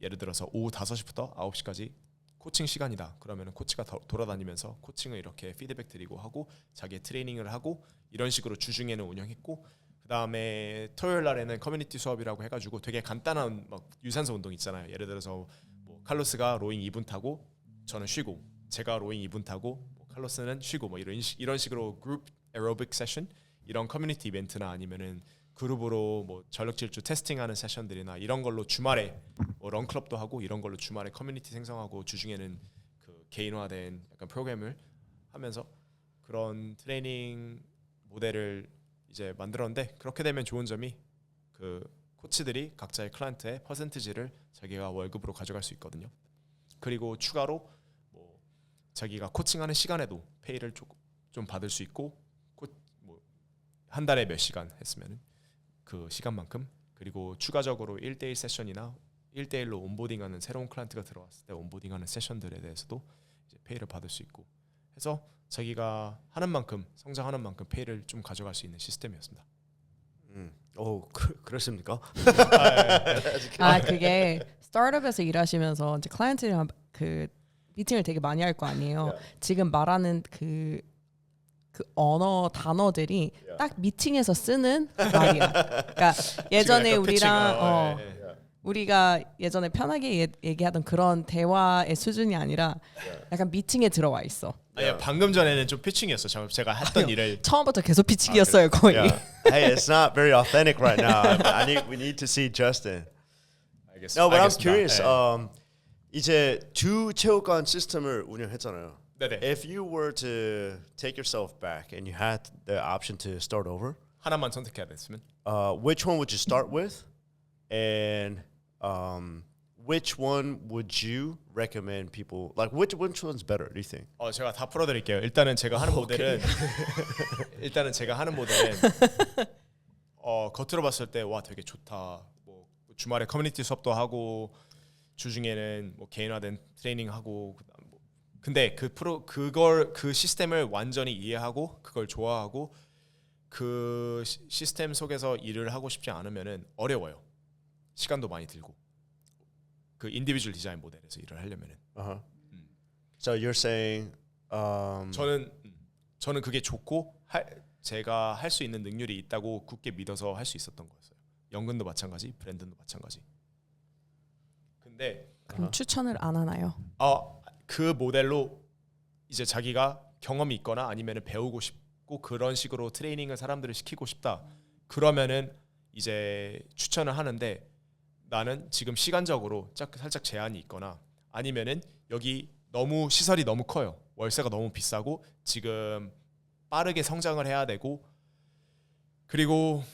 예를 들어서 오후 5시부터 9시까지 코칭 시간이다. 그러면은 코치가 돌아다니면서 코칭을 이렇게 피드백 드리고 하고 자기의 트레이닝을 하고 이런 식으로 주중에는 운영했고 그 다음에 토요일 날에는 커뮤니티 수업이라고 해가지고 되게 간단한 막 유산소 운동 있잖아요. 예를 들어서 뭐 칼로스가 로잉 2분 타고 저는 쉬고 제가 로잉 2분 타고 뭐 칼로스는 쉬고 뭐 이런 식으로 그룹 에어로빅 세션 이런 커뮤니티 이벤트나 아니면은 그룹으로 뭐 전력 질주 테스팅하는 세션들이나 이런 걸로 주말에 뭐 런클럽도 하고 이런 걸로 주말에 커뮤니티 생성하고 주중에는 그 개인화된 약간 프로그램을 하면서 그런 트레이닝 모델을 이제 만들었는데 그렇게 되면 좋은 점이 그 코치들이 각자의 클라이언트의 퍼센티지를 자기가 월급으로 가져갈 수 있거든요. 그리고 추가로 뭐 자기가 코칭하는 시간에도 페이를 좀 받을 수 있고 뭐 한 달에 몇 시간 했으면 그 시간만큼 그리고 추가적으로 1대1 세션이나 1대1로 온보딩하는 새로운 클라이언트가 들어왔을 때 온보딩하는 세션들에 대해서도 이제 페이를 받을 수 있고 해서 자기가 하는 만큼 성장하는 만큼 페이를 좀 가져갈 수 있는 시스템이었습니다. 그렇습니까? 그게 스타트업에서 일하시면서 이제 클라이언트랑 그 미팅을 되게 많이 할 거 아니에요. 지금 말하는 그 언어 단어들이 딱 미팅에서 쓰는 말이야. 그러니까 예전에 우리랑 우리가 예전에 편하게 얘기하던 그런 대화의 수준이 아니라 약간 미팅에 들어와 있어. 방금 전에는 좀 피칭이었어. 제가 했던 일을 처음부터 계속 피칭이었어요 거의. Hey, it's not very authentic right now. we need to see Justin. No, but I'm curious. 이제 두 체육관 시스템을 운영했잖아요. 네네. If you were to take yourself back and you had the option to start over, 하나만 선택해야 됐으면 which one would you start with, and which one would you recommend people? Like, which one's better? Do you think? 제가 다 풀어드릴게요. 일단은 제가 하는 모델은 겉으로 봤을 때 와 되게 좋다. 뭐 주말에 커뮤니티 수업도 하고 주중에는 뭐 개인화된 트레이닝 하고 근데 그 시스템을 완전히 이해하고 그걸 좋아하고 그 시스템 속에서 일을 하고 싶지 않으면은 어려워요. 시간도 많이 들고 그 인디비주얼 디자인 모델에서 일을 하려면은. So you're saying 저는 그게 좋고 제가 할 수 있는 능률이 있다고 굳게 믿어서 할 수 있었던 거였어요. 연근도 마찬가지, 브랜든도 마찬가지. 근데 그럼 추천을 안 하나요? 그 모델로 이제 자기가 경험이 있거나 아니면은 배우고 싶고 그런 식으로 트레이닝을 사람들을 시키고 싶다. 그러면은 이제 추천을 하는데 나는 지금 시간적으로 살짝 제한이 있거나 아니면은 여기 너무 시설이 너무 커요. 월세가 너무 비싸고 지금 빠르게 성장을 해야 되고 그리고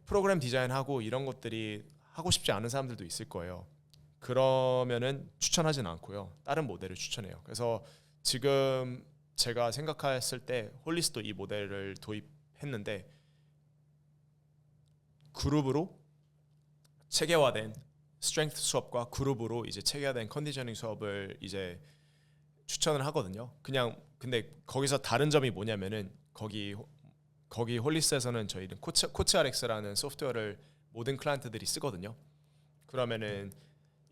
프로그램 디자인하고 이런 것들이 하고 싶지 않은 사람들도 있을 거예요. 그러면은 추천하진 않고요. 다른 모델을 추천해요. 그래서 지금 제가 생각했을 때 홀리스도 이 모델을 도입했는데 그룹으로 체계화된 스트렝스 수업과 그룹으로 이제 체계화된 컨디셔닝 수업을 이제 추천을 하거든요. 근데 거기서 다른 점이 뭐냐면은 거기 홀리스에서는 저희는 코치 RX라는 소프트웨어를 모든 클라이언트들이 쓰거든요. 그러면은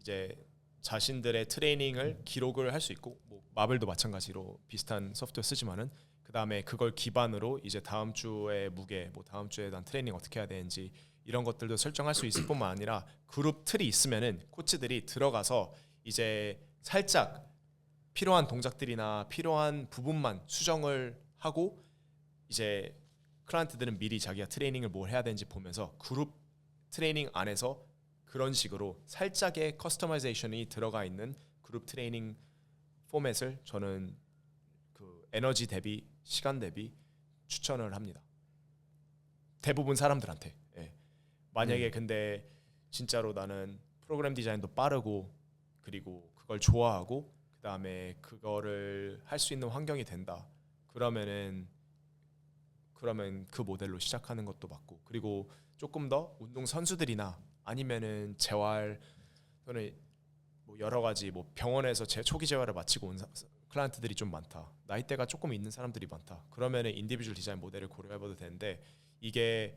이제 자신들의 트레이닝을 기록을 할 수 있고 뭐 마블도 마찬가지로 비슷한 소프트웨어 쓰지만은 그다음에 그걸 기반으로 이제 다음 주에 무게 뭐 다음 주에 난 트레이닝 어떻게 해야 되는지 이런 것들도 설정할 수 있을 뿐만 아니라 그룹 틀이 있으면은 코치들이 들어가서 이제 살짝 필요한 동작들이나 필요한 부분만 수정을 하고 이제 클라이언트들은 미리 자기가 트레이닝을 뭘 해야 되는지 보면서 그룹 트레이닝 안에서 그런 식으로 살짝의 커스터마이제이션이 들어가 있는 그룹 트레이닝 포맷을 저는 그 에너지 대비 시간 대비 추천을 합니다. 대부분 사람들한테. 만약에 근데 진짜로 나는 프로그램 디자인도 빠르고 그리고 그걸 좋아하고 그다음에 그거를 할 수 있는 환경이 된다. 그러면 그 모델로 시작하는 것도 맞고 그리고 조금 더 운동 선수들이나 아니면은 재활 또는 뭐 여러 가지 뭐 병원에서 초기 재활을 마치고 온 클라이언트들이 좀 많다. 나이대가 조금 있는 사람들이 많다. 그러면은 인디비주얼 디자인 모델을 고려해봐도 되는데 이게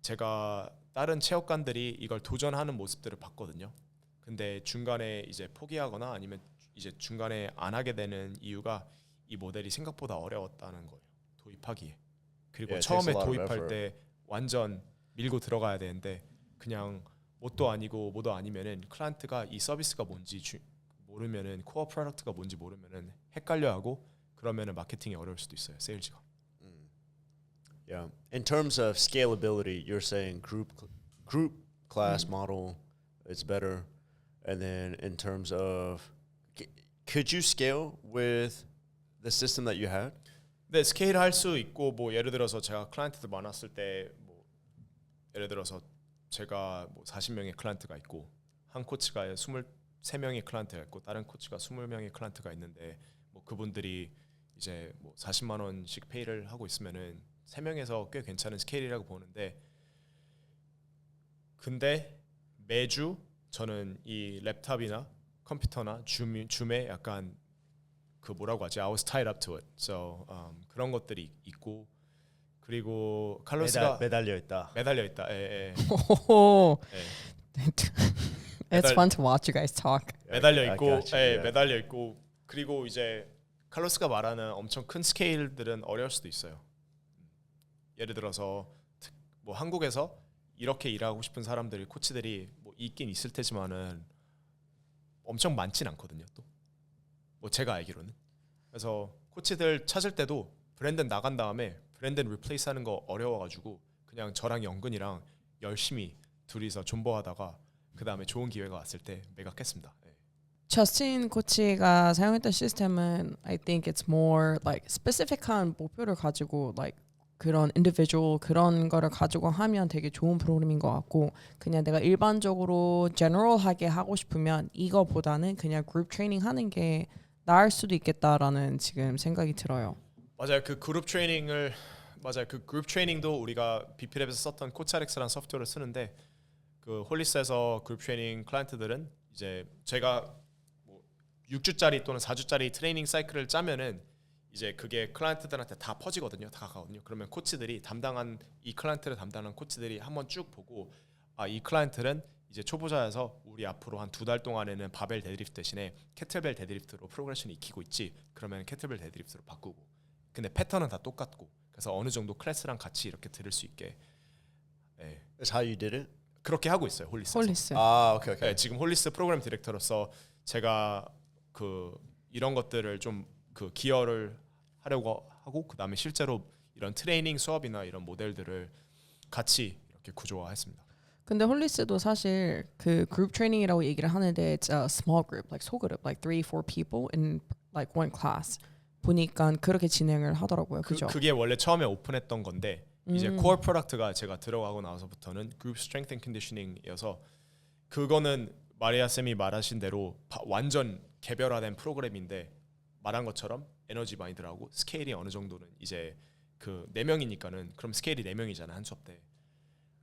제가 다른 체육관들이 이걸 도전하는 모습들을 봤거든요. 근데 중간에 이제 포기하거나 아니면 이제 중간에 안 하게 되는 이유가 이 모델이 생각보다 어려웠다는 거예요. 도입하기에. 그리고 처음에 도입할 때 완전 밀고 들어가야 되는데 그냥 뭣도 아니고 뭐도 아니면은 클라이언트가 이 서비스가 뭔지 모르면은 코어 프로덕트가 뭔지 모르면은 헷갈려하고 그러면은 마케팅이 어려울 수도 있어요. 세일즈가. Yeah. In terms of scalability, you're saying group class model is better, and then in terms of could you scale with the system that you had? 네, 스케일 할 수 있고 뭐 예를 들어서 제가 클라이언트들 많았을 때 뭐 예를 들어서 제가 뭐 40명의 클라이언트가 있고 한 코치가 23명의 클라이언트가 있고 다른 코치가 20명의 클라이언트가 있는데 뭐 그분들이 이제 뭐 40만 원씩 페이를 하고 있으면은 3명에서 꽤 괜찮은 스케일이라고 보는데 근데 매주 저는 이 랩탑이나 컴퓨터나 줌에 약간 그 뭐라고 하지? I was tied up to it. So 그런 것들이 있고 그리고 칼로스가 매달려 있다. 매달려 있다. 예, 예. Oh, 예. it's 매달- fun to watch you guys talk. 매달려 I 있고, got you, 예, yeah. 매달려 있고 그리고 이제 칼로스가 말하는 엄청 큰 스케일들은 어려울 수도 있어요. 예를 들어서 뭐 한국에서 이렇게 일하고 싶은 사람들이 코치들이 뭐 있긴 있을 테지만은 엄청 많진 않거든요. 또 뭐 제가 알기로는 그래서 코치들 찾을 때도 브랜든 나간 다음에 브랜든 리플레이스 하는 거 어려워가지고 그냥 저랑 영근이랑 열심히 둘이서 존버하다가 그 다음에 좋은 기회가 왔을 때 매각했습니다. 예. 저스틴 코치가 사용했던 시스템은 I think it's more like specific한 목표를 가지고 like 그런 individual 그런 거를 가지고 하면 되게 좋은 프로그램인 것 같고 그냥 내가 일반적으로 general하게 하고 싶으면 이거보다는 그냥 그룹 트레이닝 하는 게 나을 수도 있겠다라는 지금 생각이 들어요. 맞아요. 그 그룹 트레이닝을 맞아요. 그 그룹 트레이닝도 우리가 BP랩에서 썼던 코치알엑스라는 소프트웨어를 쓰는데 그 홀리스에서 그룹 트레이닝 클라이언트들은 이제 제가 뭐 6주짜리 또는 4주짜리 트레이닝 사이클을 짜면은 이제 그게 클라이언트들한테 다 퍼지거든요. 다 가거든요. 그러면 코치들이 담당한 이 클라이언트를 담당한 코치들이 한번 쭉 보고 아, 이 클라이언트는 이제 초보자여서 우리 앞으로 한 2달 동안에는 바벨 데드리프트 대신에 캐틀벨 데드리프트로 프로그레션이 익히고 있지. 그러면 캐틀벨 데드리프트로 바꾸고. 근데 패턴은 다 똑같고. 그래서 어느 정도 클래스랑 같이 이렇게 들을 수 있게. 네. That's how you did it. 그렇게 하고 있어요. 홀리스에서. 홀리스. 아, 오케이. 네, 지금 홀리스 프로그램 디렉터로서 제가 그 이런 것들을 좀 그 기여를 하려고 하고 그다음에 실제로 이런 트레이닝 수업이나 이런 모델들을 같이 이렇게 구조화했습니다. 근데 홀리스도 사실 그 그룹 트레이닝이라고 얘기를 하는데 it's a small group, like 소그룹, like 3-4 people in like one class. 보니까 그렇게 진행을 하더라고요. 그죠? 그게 원래 처음에 오픈했던 건데 이제 코어 프로덕트가 제가 들어가고 나서부터는 그룹 스트렝스 앤 컨디셔닝이어서 그거는 마리아 쌤이 말하신 대로 완전 개별화된 프로그램인데 말한 것처럼 에너지 많이 들어가고 스케일이 어느 정도는 이제 그 4명이니까는 그럼 스케일이 4명이잖아 한 수업 때.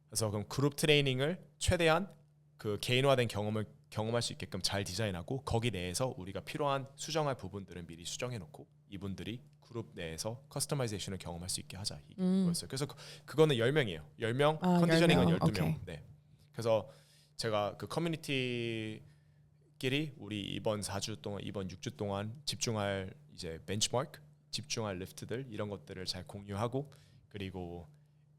그래서 그럼 그룹 트레이닝을 최대한 그 개인화된 경험할 수 있게끔 잘 디자인하고 거기 내에서 우리가 필요한 수정할 부분들은 미리 수정해 놓고 이분들이 그룹 내에서 커스터마이제이션을 경험할 수 있게 하자 이거였어요. 그래서 그거는 10명이에요. 10명, 아, 컨디셔닝은 10명. 12명. 오케이. 네. 그래서 제가 그 커뮤니티끼리 우리 이번 4주 동안 이번 6주 동안 집중할 이제 벤치마크, 집중할 리프트들 이런 것들을 잘 공유하고 그리고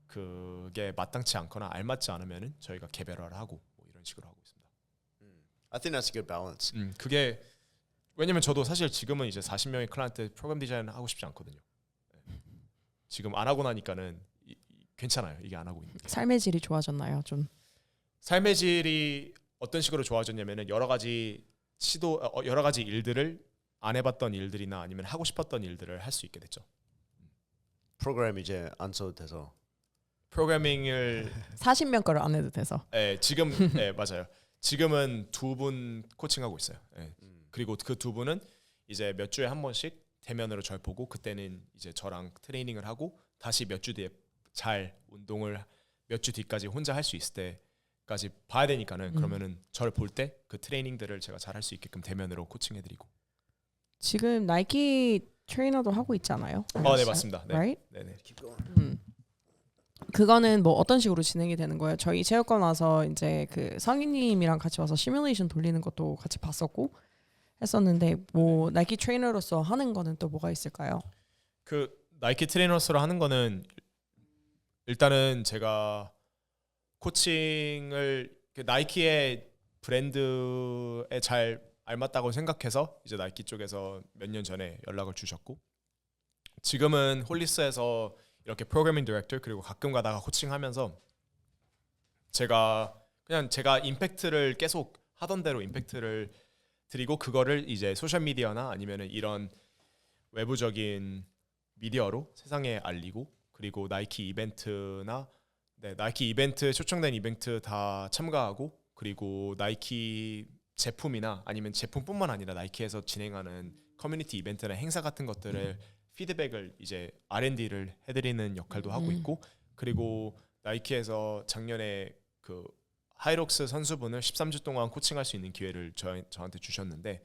그게 마땅치 않거나 알맞지 않으면은 저희가 개별화를 하고 뭐 이런 식으로 하고 있습니다. I think that's a good balance. 그게 왜냐면 저도 사실 지금은 이제 40명의 클라이언트 프로그램 디자인 하고 싶지 않거든요. 네. 지금 안 하고 나니까는 괜찮아요. 이게 안 하고 있는 게. 삶의 질이 좋아졌나요? 좀. 삶의 질이 어떤 식으로 좋아졌냐면은 여러 가지 여러 가지 일들을 안 해봤던 일들이나 아니면 하고 싶었던 일들을 할 수 있게 됐죠. 프로그램 이제 안 써도 돼서. 프로그래밍을 40명 거를 안 해도 돼서. 지금 맞아요. 지금은 2분 코칭하고 있어요. 그리고 그 2분은 이제 몇 주에 한 번씩 대면으로 절 보고 그때는 이제 저랑 트레이닝을 하고 다시 몇 주 뒤에 잘 운동을 몇 주 뒤까지 혼자 할 수 있을 때까지 봐야 되니까는 그러면은 저를 볼 때 그 트레이닝들을 제가 잘 할 수 있게끔 대면으로 코칭해드리고. 지금 나이키 트레이너도 하고 있잖아요. 네 맞습니다. 네. Right? 네네. 그거는 뭐 어떤 식으로 진행이 되는 거예요? 저희 체육관 와서 이제 그 성희님이랑 같이 와서 시뮬레이션 돌리는 것도 같이 봤었고 했었는데 뭐 나이키 트레이너로서 하는 거는 또 뭐가 있을까요? 그 나이키 트레이너스로 하는 거는 일단은 제가 코칭을 나이키의 브랜드에 잘 알맞다고 생각해서 이제 나이키 쪽에서 몇 년 전에 연락을 주셨고 지금은 홀리스에서 이렇게 프로그래밍 디렉터 그리고 가끔 가다가 코칭하면서 제가 임팩트를 계속 하던 대로 임팩트를 드리고 그거를 이제 소셜 미디어나 아니면은 이런 외부적인 미디어로 세상에 알리고 그리고 나이키 이벤트나 나이키 이벤트 초청된 이벤트 다 참가하고 그리고 나이키 제품이나 아니면 제품뿐만 아니라 나이키에서 진행하는 커뮤니티 이벤트나 행사 같은 것들을 피드백을 이제 R&D를 해드리는 역할도 하고 있고 그리고 나이키에서 작년에 그 하이록스 선수분을 13주 동안 코칭할 수 있는 기회를 저한테 주셨는데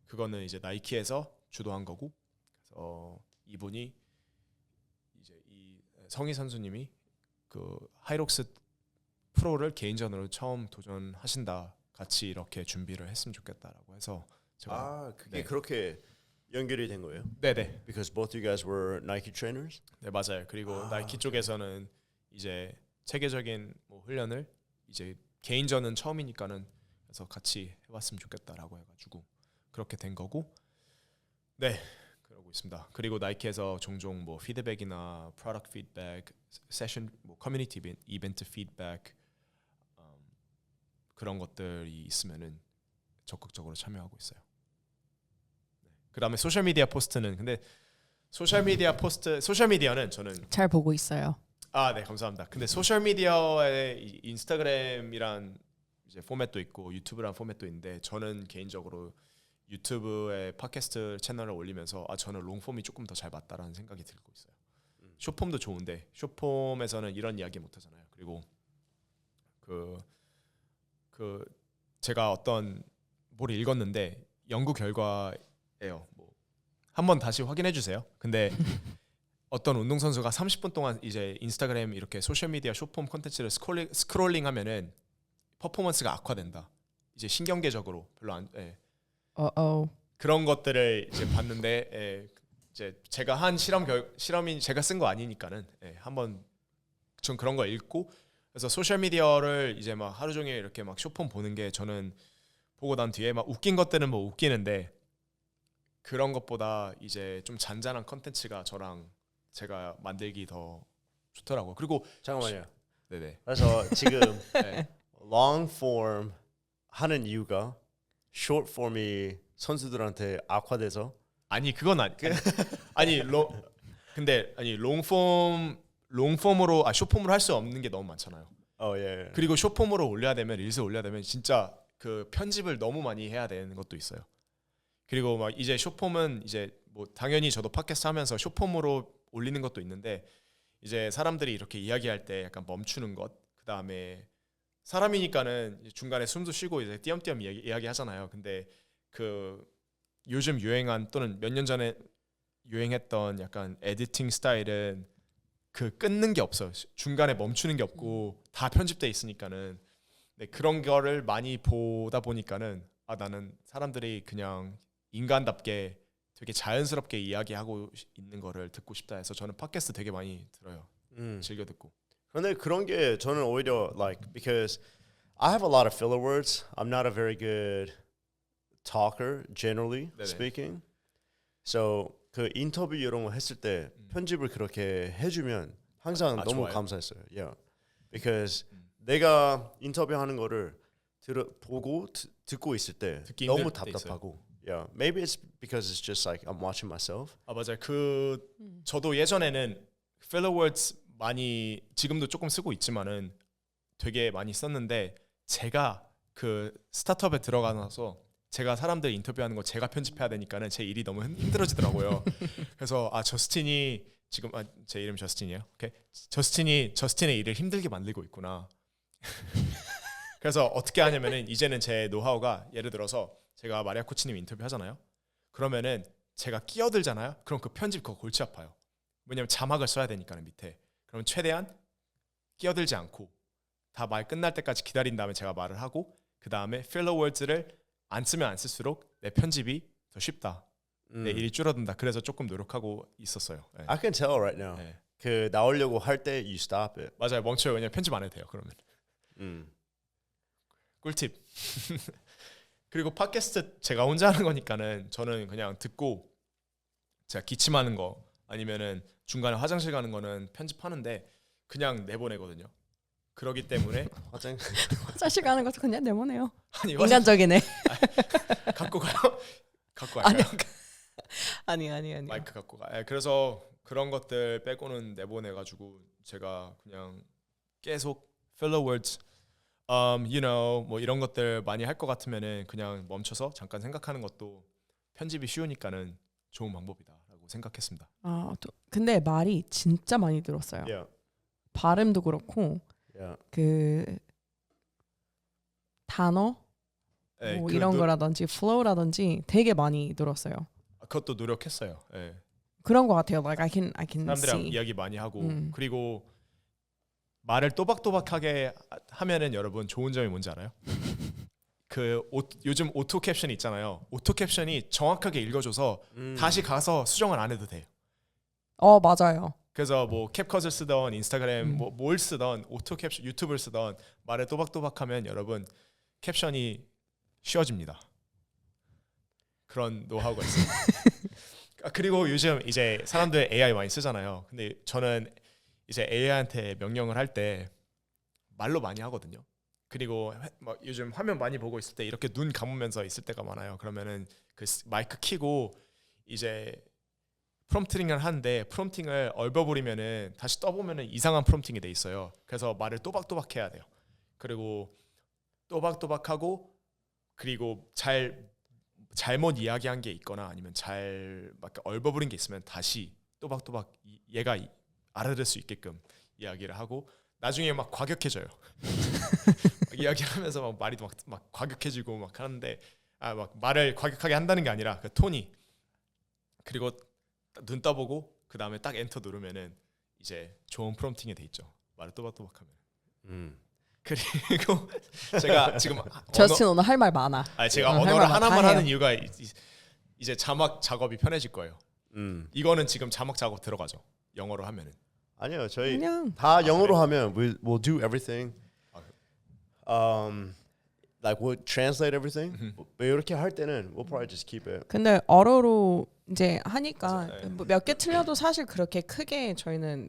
그거는 이제 나이키에서 주도한 거고 그래서 이분이 이제 이 성희 선수님이 그 하이록스 프로를 개인전으로 처음 도전하신다 같이 이렇게 준비를 했으면 좋겠다라고 해서 제가 그게 네. 그렇게 연결이 된 거예요? 네네 Because both you guys were Nike trainers? 네 맞아요. 그리고 나이키 쪽에서는 이제 체계적인 뭐 훈련을 이제 개인전은 처음이니까는 그래서 같이 해봤으면 좋겠다라고 해가지고 그렇게 된 거고 네 그러고 있습니다. 그리고 나이키에서 종종 뭐 피드백이나 프로덕트 피드백, 세션, 뭐 커뮤니티 이벤트 피드백 그런 것들이 있으면은 적극적으로 참여하고 있어요. 네. 그다음에 소셜 미디어 포스트는 근데 소셜 미디어는 저는 잘 보고 있어요. 네 감사합니다. 근데 소셜 미디어에 인스타그램이란 이제 포맷도 있고 유튜브란 포맷도 있는데 저는 개인적으로 유튜브에 팟캐스트 채널을 올리면서 저는 롱폼이 조금 더 잘 맞다라는 생각이 들고 있어요. 숏폼도 좋은데 숏폼에서는 이런 이야기 못 하잖아요. 그리고 그 제가 어떤 뭘 읽었는데 연구 결과예요. 뭐 한번 다시 확인해 주세요. 근데 어떤 운동 선수가 30분 동안 이제 인스타그램 이렇게 소셜 미디어 숏폼 콘텐츠를 스크롤링 하면은 퍼포먼스가 악화된다. 이제 신경계적으로 별로 안 그런 것들을 이제 봤는데 이제 제가 한 실험이 제가 쓴 거 아니니까는 한번 전 그런 거 읽고 그래서 소셜 미디어를 이제 막 하루 종일 이렇게 막 숏폼 보는 게 저는 보고 난 뒤에 막 웃긴 것들은 뭐 웃기는데 그런 것보다 이제 좀 잔잔한 컨텐츠가 저랑 제가 만들기 더 좋더라고요. 그리고 잠깐만요. 네네. 그래서 지금 네. long form 하는 이유가 short form이 선수들한테 악화돼서 아니 그건 아니 근데 롱폼으로 숏폼으로 할 수 없는 게 너무 많잖아요. 예. 그리고 숏폼으로 올려야 되면 릴스 올려야 되면 진짜 그 편집을 너무 많이 해야 되는 것도 있어요. 그리고 막 이제 숏폼은 이제 뭐 당연히 저도 팟캐스트 하면서 숏폼으로 올리는 것도 있는데 이제 사람들이 이렇게 이야기할 때 약간 멈추는 것 그다음에 사람이니까는 중간에 숨도 쉬고 이제 띄엄띄엄 이야기 하잖아요. 근데 그 요즘 유행한 또는 몇 년 전에 유행했던 약간 에디팅 스타일은 그 끊는 게 없어요. 중간에 멈추는 게 없고 다 편집돼 있으니까는 네, 그런 거를 많이 보다 보니까는 나는 사람들이 그냥 인간답게 되게 자연스럽게 이야기하고 있는 거를 듣고 싶다 해서 저는 팟캐스트 되게 많이 들어요. 즐겨 듣고. 그런데 그런 게 저는 오히려 because I have a lot of filler words. I'm not a very good talker generally 네네. speaking. So 그 인터뷰 이런 거 했을 때 편집을 그렇게 해주면 항상 너무 좋아요. 감사했어요. Yeah, because 내가 인터뷰하는 거를 보고 듣고 있을 때 듣기 너무 힘들 때 답답하고. Yeah, maybe it's because it's just like I'm watching myself. 맞아요. 저도 예전에는 filler words 많이 지금도 조금 쓰고 있지만은 되게 많이 썼는데 제가 그 스타트업에 들어가서 제가 사람들 인터뷰하는 거 제가 편집해야 되니까는 제 일이 너무 힘들어지더라고요. 그래서 저스틴이 지금 제 이름 저스틴이에요. 오케이. 저스틴의 일을 힘들게 만들고 있구나. 그래서 어떻게 하냐면은 이제는 제 노하우가 예를 들어서 제가 마리아 코치님 인터뷰 하잖아요. 그러면은 제가 끼어들잖아요. 그럼 그 편집 그거 골치 아파요. 왜냐면 자막을 써야 되니까는 밑에. 그럼 최대한 끼어들지 않고 다 말 끝날 때까지 기다린 다음에 제가 말을 하고 그 다음에 필러 월드를 안 쓰면 안 쓸수록 내 편집이 더 쉽다. 내 일이 줄어든다. 그래서 조금 노력하고 있었어요. 네. I can tell right now. 네. 그 나오려고 할 때 you stop it. 맞아요. 멈춰요. 왜냐면 편집 안 해도 돼요. 그러면. 꿀팁. 그리고 팟캐스트 제가 혼자 하는 거니까는 저는 그냥 듣고 제가 기침하는 거 아니면은 중간에 화장실 가는 거는 편집하는데 그냥 내보내거든요. 그러기 때문에 화장실 가는 것도 그냥 내보내요. 아니 인간적이네. 갖고 가요. 갖고 갈까요? 아니. 마이크 갖고 가. 그래서 그런 것들 빼고는 내보내가지고 제가 그냥 계속 filler words, you know, 뭐 이런 것들 많이 할 것 같으면은 그냥 멈춰서 잠깐 생각하는 것도 편집이 쉬우니까는 좋은 방법이다라고 생각했습니다. 근데 말이 진짜 많이 들었어요. Yeah. 발음도 그렇고 Yeah. 그 단어 네, 뭐 이런 거라든지 flow라든지 되게 많이 들었어요. 그것도 노력했어요. 네. 그런 것 같아요. Like I can 사람들이랑 see. 이야기 많이 하고 그리고 말을 또박또박하게 하면은 여러분 좋은 점이 뭔지 알아요? 요즘 오토 캡션이 있잖아요. 오토 캡션이 정확하게 읽어줘서 다시 가서 수정을 안 해도 돼요. 맞아요. 그래서 뭐 캡컷을 쓰던 인스타그램 뭘 쓰던 오토 캡션 유튜브를 쓰던 말을 또박또박하면 여러분 캡션이 쉬워집니다. 그런 노하우가 있어요. 그리고 요즘 이제 사람들 AI 많이 쓰잖아요. 근데 저는 이제 AI한테 명령을 할 때 말로 많이 하거든요. 그리고 막 요즘 화면 많이 보고 있을 때 이렇게 눈 감으면서 있을 때가 많아요. 그러면은 그 마이크 켜고 이제 프롬프팅을 하는데 프롬프팅을 얼버무리면은 다시 떠보면은 이상한 프롬프팅이 돼 있어요. 그래서 말을 또박또박 해야 돼요. 그리고 또박또박하고 그리고 잘못 이야기한 게 있거나 아니면 막 얼버무린 게 있으면 다시 또박또박 얘가 알아들을 수 있게끔 이야기를 하고 나중에 막 과격해져요. 이야기를 하면서 막 말이 막 과격해지고 막 하는데 막 말을 과격하게 한다는 게 아니라 그 톤이 그리고 눈 떠보고 그 다음에 딱 엔터 누르면은 이제 좋은 프롬프팅이 돼 있죠. 말을 또박또박하면. 그리고 제가 지금 저스틴 오늘 할 말 많아. 제가 할 언어를 말만 하나만 다 하는 해요. 이유가 이제 자막 작업이 편해질 거예요. 이거는 지금 자막 작업 들어가죠. 영어로 하면은. 아니요, 저희 그냥 다 영어로 하면 we'll do everything. Like we'll translate everything. 이렇게 할 때는 we'll probably just keep it. 근데 어로로 이제 하니까 맞아요. 뭐 몇 개 틀려도 사실 그렇게 크게 저희는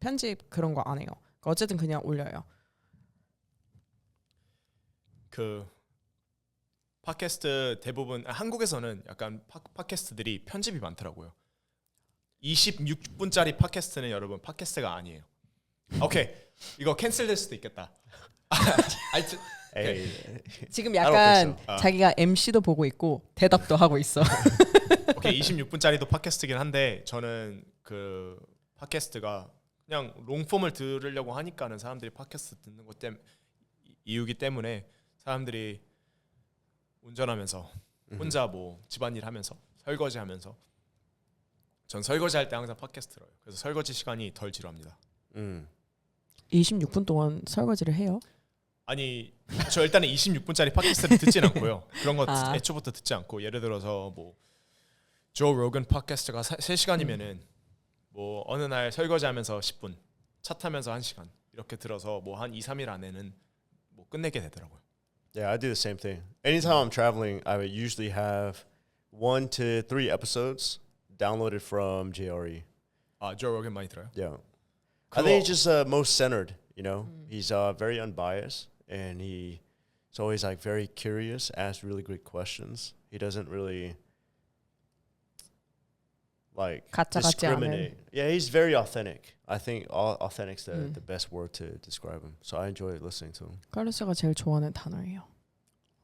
편집 그런 거 안 해요. 그러니까 어쨌든 그냥 올려요. 그 팟캐스트 대부분 한국에서는 약간 팟캐스트들이 편집이 많더라고요. 26분짜리 팟캐스트는 여러분 팟캐스트가 아니에요. 오케이 이거 캔슬될 수도 있겠다. 하여튼 에이, 지금 I don't 약간 think 자기가 MC도 보고 있고 대답도 하고 있어. 오케이 26분짜리도 팟캐스트긴 한데 저는 그 팟캐스트가 그냥 롱폼을 들으려고 하니까는 사람들이 팟캐스트 듣는 것 이유기 때문에 사람들이 운전하면서 혼자 뭐 집안일 하면서 설거지 하면서 전 설거지 할 때 항상 팟캐스트 들어요. 그래서 설거지 시간이 덜 지루합니다. 26분 동안 설거지를 해요? 아니 저 일단은 26분짜리 팟캐스트를 듣진 않고요. 그런 거 애초부터 듣지 않고 예를 들어서 뭐 조 로건 팟캐스트가 3시간이면은 뭐 어느 날 설거지하면서 10분, 차 타면서 1시간 이렇게 들어서 뭐 한 2, 3일 안에는 뭐 끝내게 되더라고요. Yeah, I do the same thing. Anytime I'm traveling, I would usually have 1 to 3 episodes downloaded from JRE. 조 로건 많이 들어요? Yeah. I think he's just most centered, you know. He's very unbiased and he's always like very curious, asks really good questions. He doesn't really like 가짜 같지 않은. discriminate. Yeah, he's very authentic. I think authentic's the best word to describe him. So I enjoy listening to him. 칼로스가 제일 좋아하는 단어예요.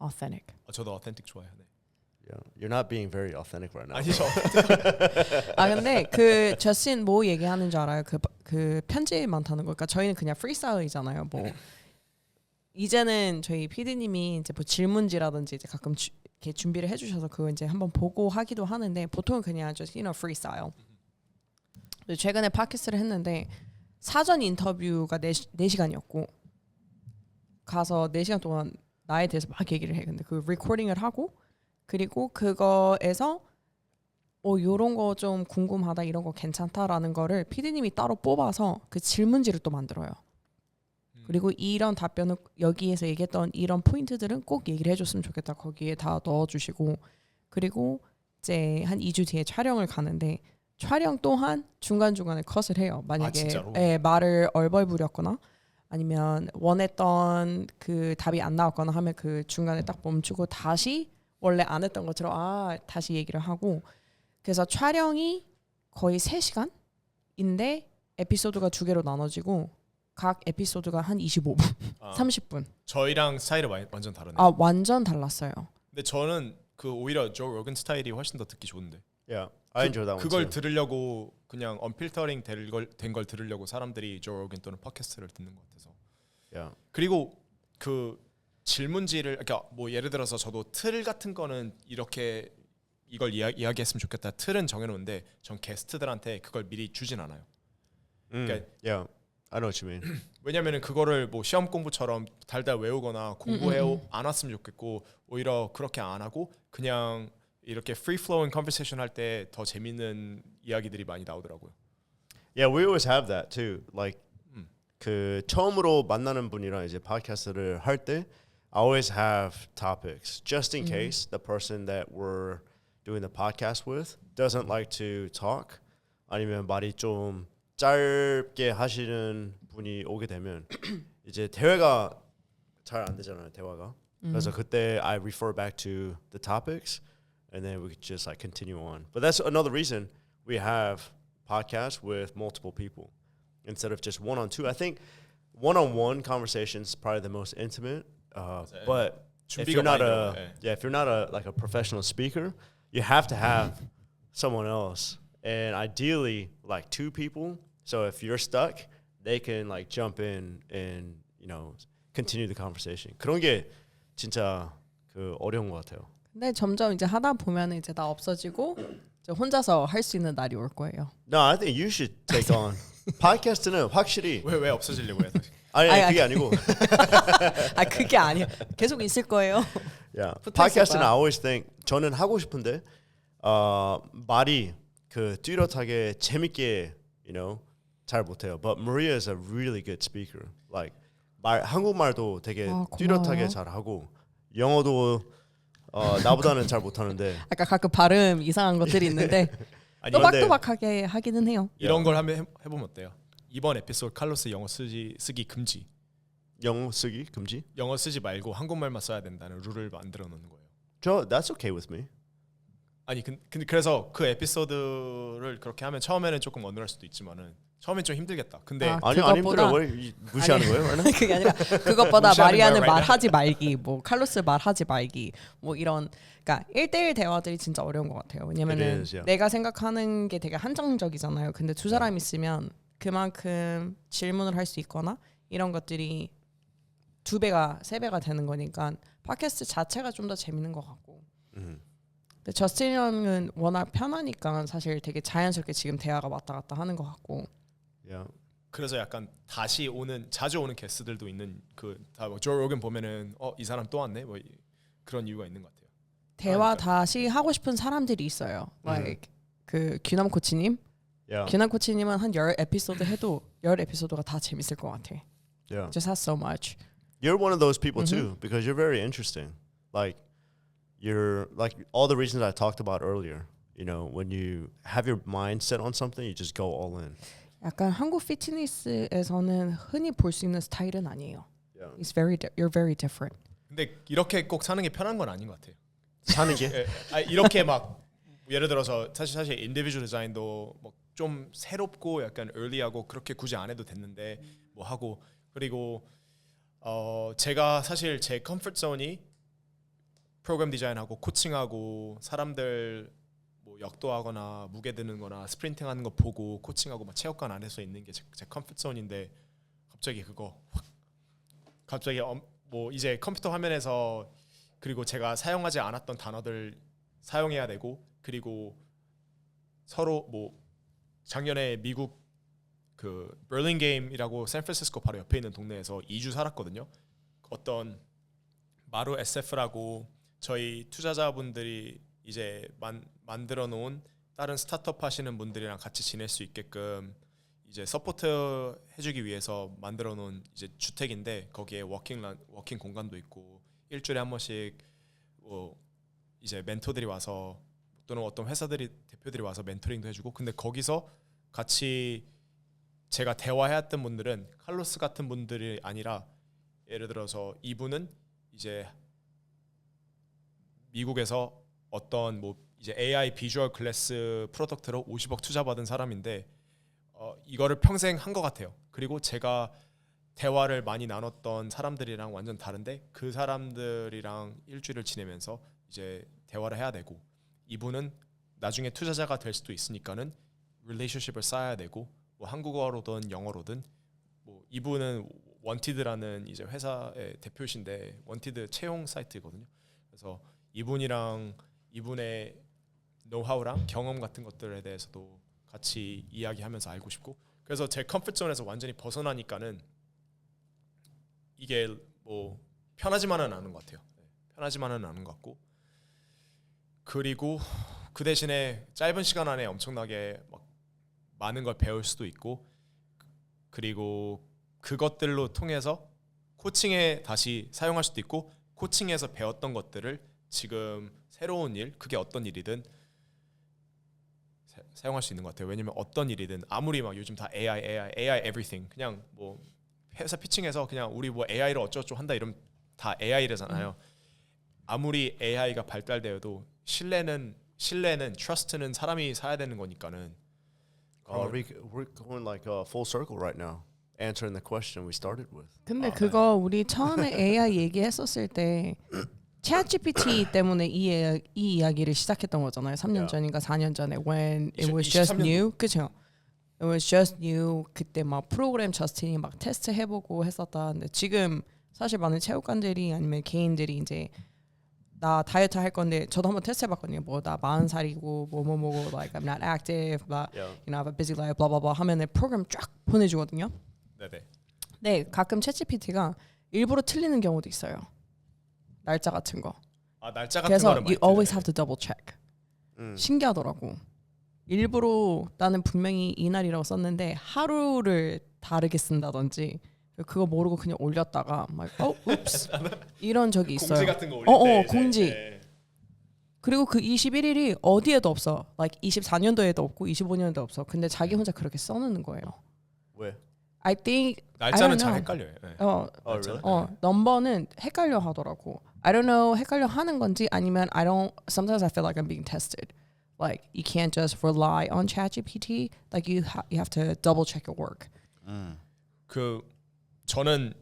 Authentic. 저도 어텐틱 좋아해요. 네. Yeah, you're not being very authentic right now. 아니죠. 근데 그 저스틴 뭐 얘기하는 줄 알아요? 그 편집 많다는 거. 그러니까 저희는 그냥 프리스타일이잖아요. 뭐 이제는 저희 PD님이 이제 뭐 질문지라든지 이제 가끔 이렇게 준비를 해주셔서 그거 이제 한번 보고 하기도 하는데 보통은 그냥 just freestyle. 최근에 팟캐스트를 했는데 사전 인터뷰가 4시간이었고 가서 4시간 동안 나에 대해서 막 얘기를 해. 근데 그 리코딩을 하고 그리고 그거에서 요런 거 좀 궁금하다 이런 거 괜찮다라는 거를 PD님이 따로 뽑아서 그 질문지를 또 만들어요. 그리고 이런 답변은 여기에서 얘기했던 이런 포인트들은 꼭 얘기를 해줬으면 좋겠다. 거기에 다 넣어주시고 그리고 이제 한 2주 뒤에 촬영을 가는데 촬영 또한 중간중간에 컷을 해요. 만약에 말을 얼벌부렸거나 아니면 원했던 그 답이 안 나왔거나 하면 그 중간에 딱 멈추고 다시 원래 안 했던 것처럼 다시 얘기를 하고 그래서 촬영이 거의 3시간 인데 에피소드가 두 개로 나눠지고 각 에피소드가 한 25분, 30분. 저희랑 스타일이 완전 다르네. 아 완전 달랐어요. 근데 저는 그 오히려 조 로건 스타일이 훨씬 더 듣기 좋은데. Yeah, I enjoy that one 그걸 too. 들으려고 그냥 언필터링 된 걸 들으려고 사람들이 조 로건 또는 팟캐스트를 듣는 것 같아서. Yeah. 그리고 그 질문지를 그러니까 뭐 예를 들어서 저도 틀 같은 거는 이렇게 이걸 이야기했으면 좋겠다. 틀은 정해놓는데 전 게스트들한테 그걸 미리 주진 않아요. 그러니까 Yeah, I know what you mean. 왜냐면은 그거를 뭐 시험 공부처럼 달달 외우거나 공부해 안 왔으면 좋겠고 오히려 그렇게 안 하고 그냥 이렇게 free flowing conversation 할 때 더 재밌는 이야기들이 많이 나오더라고요. Yeah, we always have that too. Like 그 처음으로 만나는 분이랑 이제 팟캐스트를 할 때 I always have topics just in case the person that we're doing the podcast with doesn't like to talk 아니면 말이 좀 짧게 하시는 분이 오게 되면 이제 대화가 잘 안 되잖아요, 대화가. 그래서 그때 I refer back to the topics and then we could just like continue on. But that's another reason we have podcasts with multiple people instead of just one-on-two. I think one-on-one conversations probably the most intimate. But if you're not if you're not like a professional speaker, you have to have someone else, and ideally like two people. So if you're stuck, they can like jump in and continue the conversation. 그런 게 진짜 그 어려운 것 같아요. 근데 점점 이제 하다 보면 이제 다 없어지고 이제 혼자서 할 수 있는 날이 올 거예요. No, I think you should take on 팟캐스트는 확실히 왜 없어지려고 해요? 아니 그게 아니고 아 그게 아니에요. 계속 있을 거예요. Yeah, 붙어 있을 팟캐스트는 거야. I always think 저는 하고 싶은데 말이 그 뚜렷하게 재밌게 잘 못해요. But Maria is a really good speaker. Like 한국말도 되게 뚜렷하게 잘하고 영어도 나보다는 잘 못하는데 아까 가끔 발음 이상한 것들이 있는데 아니, 또박또박하게 하기는 해요. 이런 걸 한번 해보면 어때요? 이번 에피소드 칼로스 영어 쓰기 금지. 영어 쓰기 금지? 영어 쓰지 말고 한국말만 써야 된다는 룰을 만들어 놓는 거예요. That's okay with me. 아니 그래서 그 에피소드를 그렇게 하면 처음에는 조금 어눌할 수도 있지만은 처음엔 좀 힘들겠다. 근데 아니요 안 힘들어요. 왜 무시하는 거예요? 그게 아니라 그것보다 무시하는 마리아는 거야, 말하지 말기, 뭐 칼로스 말하지 말기, 뭐 이런 그러니까 1대1 대화들이 진짜 어려운 것 같아요. 왜냐면은 It is, yeah. 내가 생각하는 게 되게 한정적이잖아요. 근데 두 사람 있으면 그만큼 질문을 할 수 있거나 이런 것들이 2배가 3배가 되는 거니까 팟캐스트 자체가 좀 더 재밌는 것 같고. 근데 저스틴 형은 워낙 편하니까 사실 되게 자연스럽게 지금 대화가 왔다 갔다 하는 것 같고. Yeah. 그래서 약간 자주 오는 게스트들도 있는 조 로건 보면은 이 사람 또 왔네 뭐 그런 이유가 있는 것 같아요. 대화 다시 하고 싶은 사람들이 있어요. Like 그 규남 코치님. Yeah. 규남 코치님은 한 10 에피소드 해도 10 에피소드가 다 재밌을 것 같아. Yeah. Just has so much. You're one of those people too because you're very interesting. Like you're like all the reasons I talked about earlier. When you have your mind set on something, you just go all in. 약간 한국 피트니스에서는 흔히 볼 수 있는 스타일은 아니에요. Yeah. You're very different. 근데 이렇게 꼭 사는 게 편한 건 아닌 것 같아요. 사는 게? 이렇게 막 예를 들어서 사실 인디비주얼 디자인도 뭐 좀 새롭고 약간 early하고 그렇게 굳이 안 해도 됐는데 뭐 하고 그리고 제가 사실 제 컴포트 존이 프로그램 디자인하고 코칭하고 사람들 뭐 역도하거나 무게 드는거나 스프린팅하는 거 보고 코칭하고 막 체육관 안에서 있는 게 제 컴포트 존인데 갑자기 뭐 이제 컴퓨터 화면에서 그리고 제가 사용하지 않았던 단어들 사용해야 되고 그리고 서로 뭐 작년에 미국 그 버링게임이라고 샌프란시스코 바로 옆에 있는 동네에서 2주 살았거든요. 어떤 마루 SF라고 저희 투자자분들이 이제 만들어 놓은 다른 스타트업 하시는 분들이랑 같이 지낼 수 있게끔 이제 서포트 해주기 위해서 만들어 놓은 이제 주택인데 거기에 워킹 공간도 있고 일주일에 한 번씩 뭐 이제 멘토들이 와서 또는 어떤 대표들이 와서 멘토링도 해주고 근데 거기서 같이 제가 대화해왔던 분들은 칼로스 같은 분들이 아니라 예를 들어서 이분은 이제 미국에서 어떤 뭐 이제 AI 비주얼 글래스 프로덕트로 50억 투자받은 사람인데 이거를 평생 한 것 같아요. 그리고 제가 대화를 많이 나눴던 사람들이랑 완전 다른데 그 사람들이랑 일주일을 지내면서 이제 대화를 해야 되고 이분은 나중에 투자자가 될 수도 있으니까는 릴레이션십을 쌓아야 되고 뭐 한국어로든 영어로든 뭐 이분은 원티드라는 이제 회사의 대표신데 원티드 채용 사이트거든요. 그래서 이분이랑 이분의 노하우랑 경험 같은 것들에 대해서도 같이 이야기하면서 알고 싶고 그래서 제 컴포트 존에서 완전히 벗어나니까는 이게 뭐 편하지만은 않은 것 같아요. 편하지만은 않은 것 같고 그리고 그 대신에 짧은 시간 안에 엄청나게 막 많은 걸 배울 수도 있고 그리고 그것들로 통해서 코칭에 다시 사용할 수도 있고 코칭에서 배웠던 것들을 지금 새로운 일 그게 어떤 일이든 사용할 수 있는 것 같아요. 왜냐면 어떤 일이든 아무리 막 요즘 다 AI everything 그냥 뭐 회사 피칭해서 그냥 우리 뭐 AI를 어쩌고저쩌고 한다 이러면 다 AI래잖아요. 아무리 AI가 발달되어도 신뢰는 trust는 사람이 사야 되는 거니까는. We're going like full circle right now, answering the question we started with. 근데 그거 우리 처음에 AI 얘기했었을 때 ChatGPT 때문에 이 이야기를 시작했던 거잖아요. 3년 전인가 4년 전에 when it was just 23년도. new. 그쵸? It was just new. 그때 막 프로그램 저스틴이 막 테스트 해보고 했었다. 근데 지금 사실 많은 체육관들이 아니면 개인들이 이제 나 다이어트 할 건데 저도 한번 테스트 해봤거든요. 뭐 나 40살이고 뭐고 like I'm not active, blah, Yeah. you know, I have a busy life, blah blah blah 하면은 프로그램 쫙 보내주거든요. 네네. 네, 가끔 챗GPT가 일부러 틀리는 경우도 있어요. 날짜 같은 거. 아 날짜 같은 그래서 거는 you 많이 always 틀려요. have to double check. 신기하더라고. 일부러 나는 분명히 이날이라고 썼는데 하루를 다르게 쓴다든지 그거 모르고 그냥 올렸다가 막 oops 이런 적이 있어요. 공지 같은 거 올릴 때 이제, 공지. 네. 그리고 그 21일이 어디에도 없어. like 24년도에도 없고 25년도에도 없어. 근데 자기 혼자 그렇게 써놓는 거예요. Where? I think 날짜는 I don't 잘 know. 헷갈려요. 네. Oh, really? 넘버는 헷갈려 하더라고. I don't know 헷갈려 하는 건지 아니면 sometimes I feel like I'm being tested. Like you can't just rely on ChatGPT. Like you have to double check your work. 그 저는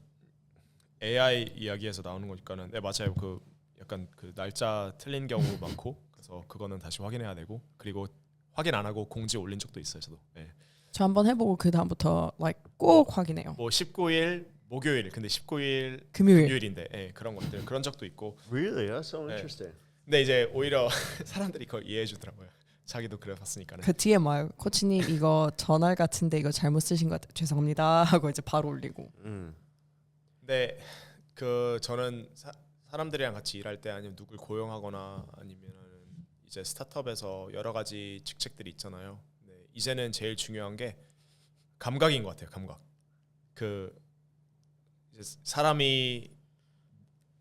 AI 이야기에서 나오는 거니까는 네 맞아요. 그 약간 그 날짜 틀린 경우 많고 그래서 그거는 다시 확인해야 되고 그리고 확인 안 하고 공지 올린 적도 있어요. 저도. 네. 저 한번 해보고 그 다음부터 like 꼭 확인해요. 뭐 19일 목요일 근데 19일 금요일. 금요일인데 예, 그런 것들 그런 적도 있고 Really? That's so 네. interesting. 근데 이제 오히려 사람들이 그걸 이해해 주더라고요. 자기도 그래봤으니까는. 그 뒤에 막 코치님 이거 전화 같은데 이거 잘못 쓰신 것 같아요. 죄송합니다 하고 이제 바로 올리고. 근데 그 저는 사람들이랑 같이 일할 때 아니면 누굴 고용하거나 아니면 이제 스타트업에서 여러 가지 직책들이 있잖아요. 네, 이제는 제일 중요한 게 감각인 것 같아요. 감각. 그 이제 사람이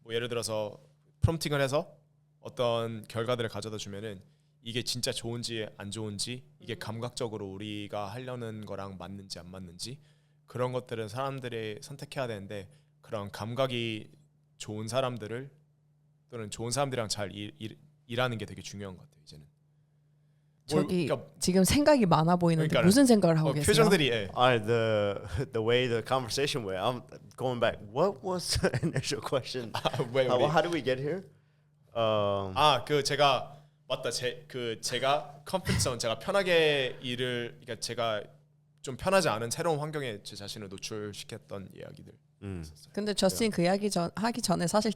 뭐 예를 들어서 프롬프팅을 해서 어떤 결과들을 가져다 주면은 이게 진짜 좋은지 안 좋은지 이게 감각적으로 우리가 하려는 거랑 맞는지 안 맞는지 그런 것들은 사람들이 선택해야 되는데 그런 감각이 좋은 사람들을 또는 좋은 사람들이랑 잘 일하는 게 되게 중요한 것 같아요. 이제는. 저기 그러니까 지금 생각이 많아 보이는데 그러니까는- 무슨 생각을 하고 계세요? 표정들이 예. The way the conversation went, I'm going back. What was the initial question? 왜 우리 How did we get here? 그 제가 맞다. 제가 컴포트 존 제가 편하게 그러니까 제가 좀 편하지 않은 새로운 환경에 제 자신을 노출시켰던 이야기들. 근데 저스틴 그 이야기 하기 전에 사실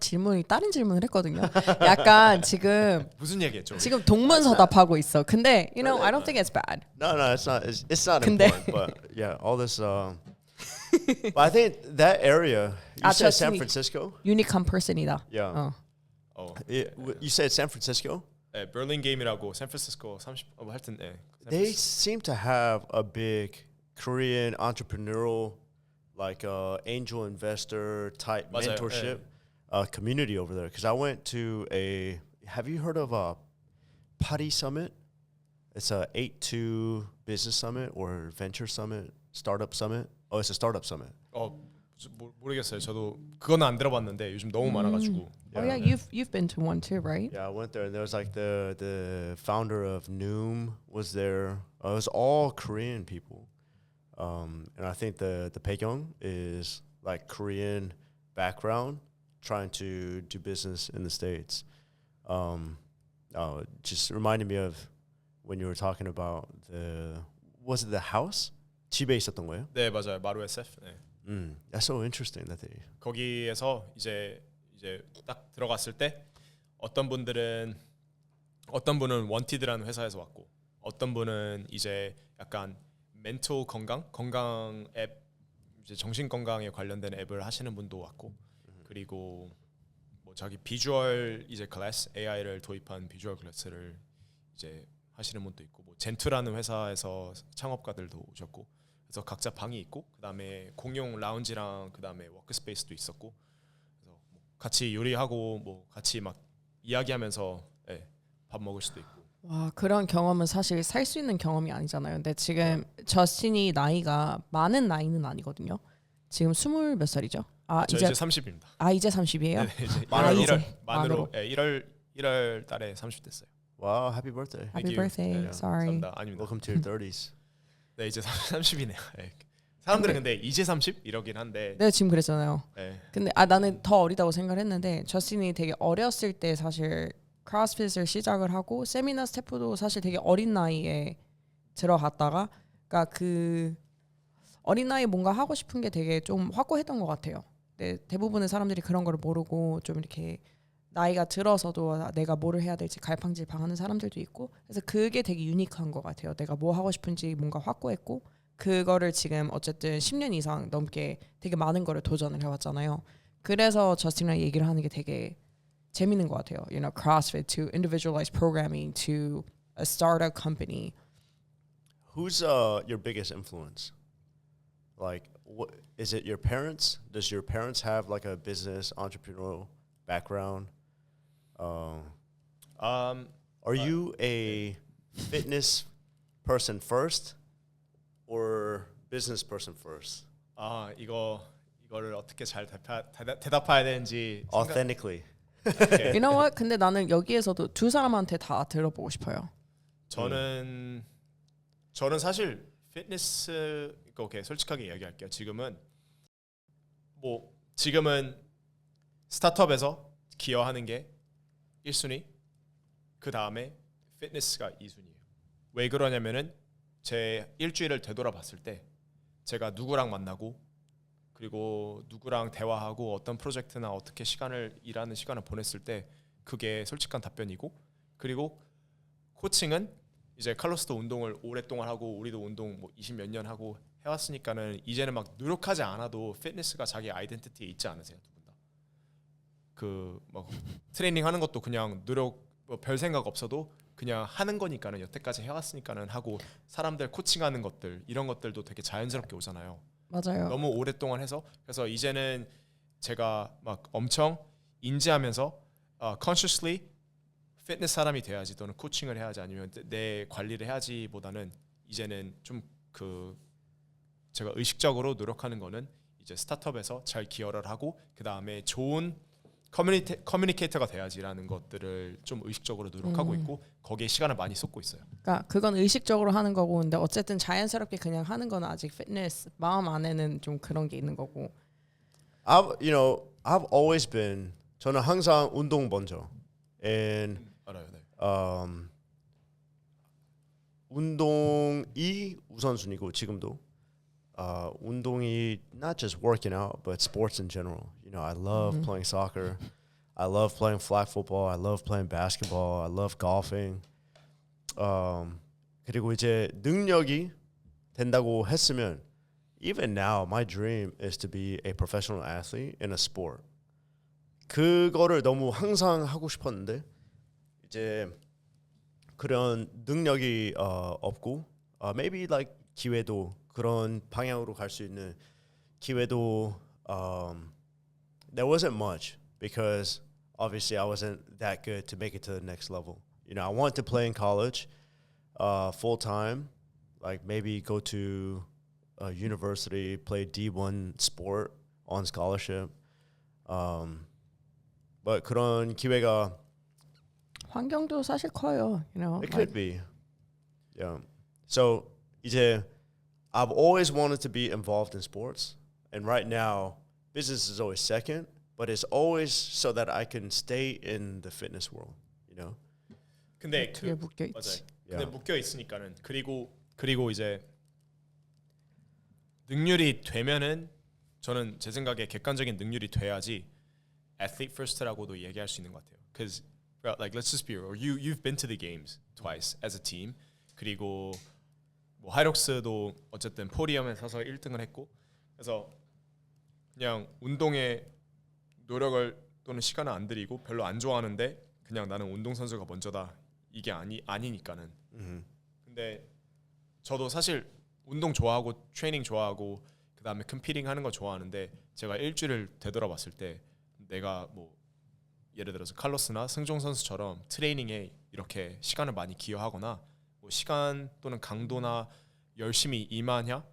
다른 질문을 했거든요. 약간 지금 무슨 얘기했죠? 지금 동문서답하고 있어. 근데 you know I don't think it's bad. No, it's not. It's not 근데- important. But yeah, all this. But I think that area. You said San 저스틴이- Francisco. 유니크한 person이다. Yeah. You said San Francisco. 네, 베를린 게임이라고 샌프란시스코 30 하여튼 네. They seem to have a big Korean entrepreneurial, like angel investor type 맞아요. mentorship community over there. Because I went to a. Have you heard of a Putty Summit? It's a 8-2 business summit or venture summit, startup summit. Oh, it's a startup summit. 모르겠어요. 저도 그거는 안 들어봤는데 요즘 너무 많아가지고. Oh yeah, you've been to one too, right? Yeah, I went there, and there was like the founder of Noom was there. It was all Korean people, And I think the 배경 is like Korean background, trying to do business in the States. Just reminded me of when you were talking about was it the house? 집에 있었던 거예요? 네 맞아요. 마루 SF. 네. That's so interesting that they. 거기에서 이제 딱 들어갔을 때 어떤 분은 원티드라는 회사에서 왔고 어떤 분은 이제 약간 멘토 건강 앱 이제 정신 건강에 관련된 앱을 하시는 분도 왔고 그리고 뭐 자기 비주얼 이제 클래스 AI를 도입한 비주얼 클래스를 이제 하시는 분도 있고 뭐 젠투라는 회사에서 창업가들도 오셨고 그래서 각자 방이 있고 그다음에 공용 라운지랑 그다음에 워크스페이스도 있었고 그래서 뭐 같이 요리하고 뭐 같이 막 이야기하면서 예, 밥 먹을 수도 있고 와 그런 경험은 사실 살 수 있는 경험이 아니잖아요. 근데 지금 저스틴이 나이가 많은 나이는 아니거든요. 지금 20 몇 살이죠? 아 저 이제 30입니다. 아 이제 30이에요? 네, 이제 만으로? 1월 예, 1월 달에 30 됐어요. Wow, happy birthday. Happy Thank you. birthday. 네, Sorry. 감사합니다. 아닙니다. Welcome to your 30s. 네 이제 30이네요. 네. 사람들은 근데 이제 30 이러긴 한데 내가 지금 그랬잖아요. 네. 근데 나는 더 어리다고 생각했는데 저스틴이 되게 어렸을 때 사실 크로스핏을 시작을 하고 세미나 스태프도 사실 되게 어린 나이에 들어갔다가 그러니까 그 어린 나이에 뭔가 하고 싶은 게 되게 좀 확고했던 것 같아요. 근데 대부분의 사람들이 그런 걸 모르고 좀 이렇게 나이가 들어서도 내가 뭐를 해야 될지 갈팡질팡하는 사람들도 있고 그래서 그게 되게 유니크한 것 같아요. 내가 뭐 하고 싶은지 뭔가 확고했고 그거를 지금 어쨌든 10년 이상 넘게 되게 많은 거를 도전을 해왔잖아요. 그래서 저스틴이랑 얘기를 하는 게 되게 재밌는 것 같아요. You know, CrossFit to individualized programming to a startup company. Who's your biggest influence? Like, what is it? Your parents? Does your parents have like a business entrepreneurial background? Are you a fitness person first, or business person first? 아 이거를 어떻게 잘 대답해야 되는지 Authentically. You know what? 근데 나는 여기에서도 두 사람한테 다 들어보고 싶어요. 저는 사실 피트니스 이렇게 솔직하게 이야기할게요. 지금은 스타트업에서 기여하는 게 1순위 그 다음에 피트니스가 2순위예요. 왜 그러냐면은 제 일주일을 되돌아봤을 때 제가 누구랑 만나고 그리고 누구랑 대화하고 어떤 프로젝트나 어떻게 일하는 시간을 보냈을 때 그게 솔직한 답변이고 그리고 코칭은 이제 칼로스도 운동을 오랫동안 하고 우리도 운동 뭐 20몇 년 하고 해왔으니까는 이제는 막 노력하지 않아도 피트니스가 자기 아이덴티티에 있지 않으세요 두 분 다? 그 막 트레이닝 하는 것도 그냥 별 생각 없어도 그냥 하는 거니까는 여태까지 해왔으니까는 하고 사람들 코칭하는 것들 이런 것들도 되게 자연스럽게 오잖아요. 맞아요. 너무 오랫동안 해서 그래서 이제는 제가 막 엄청 인지하면서 consciously 피트니스 사람이 돼야지 또는 코칭을 해야지 아니면 내 관리를 해야지보다는 이제는 좀 제가 의식적으로 노력하는 거는 이제 스타트업에서 잘 기여를 하고 그 다음에 좋은 커뮤니케이터가 돼야지라는 것들을 좀 의식적으로 노력하고 있고 거기에 시간을 많이 쏟고 있어요. 그러니까 그건 의식적으로 하는 거고 근데 어쨌든 자연스럽게 그냥 하는 건 아직 피트니스 마음 안에는 좀 그런 게 있는 거고. I've always been. 저는 항상 운동 먼저. And 알아요. 네. 운동이 우선순위고 지금도. 운동이 not just working out, but sports in general. You know, I love playing soccer. I love playing flag football. I love playing basketball. I love golfing. 그리고 이제 능력이 된다고 했으면, even now, my dream is to be a professional athlete in a sport. 그거를 너무 항상 하고 싶었는데 이제 그런 능력이 없고, maybe like 기회도 그런 방향으로 갈 수 있는 기회도 there wasn't much because obviously I wasn't that good to make it to the next level. You know, I wanted to play in college full time, like maybe go to a university, play D1 sport on scholarship. But 그런 기회가 환경도 사실 커요. You know. it could be. Yeah. So 이제 I've always wanted to be involved in sports, and right now, business is always second, but it's always so that I can stay in the fitness world. You know. 근데 뒤에 묶여 있지. 맞아요. 근데 Yeah. 묶여 있으니까는 그리고 이제 능률이 되면은 저는 제 생각에 객관적인 능률이 돼야지 athlete first라고도 얘기할 수 있는 것 같아요. Because like let's just be real. You've been to the games twice as a team. 그리고 뭐 하이록스도 어쨌든 포디엄에 서서 1등을 했고 그래서 그냥 운동에 노력을 또는 시간을 안 들이고 별로 안 좋아하는데 그냥 나는 운동 선수가 먼저다 이게 아니니까는. 근데 저도 사실 운동 좋아하고 트레이닝 좋아하고 그다음에 컴피팅 하는 거 좋아하는데 제가 일주일을 되돌아봤을 때 내가 뭐 예를 들어서 칼로스나 승종 선수처럼 트레이닝에 이렇게 시간을 많이 기여하거나 뭐 시간 또는 강도나 열심히 임하냐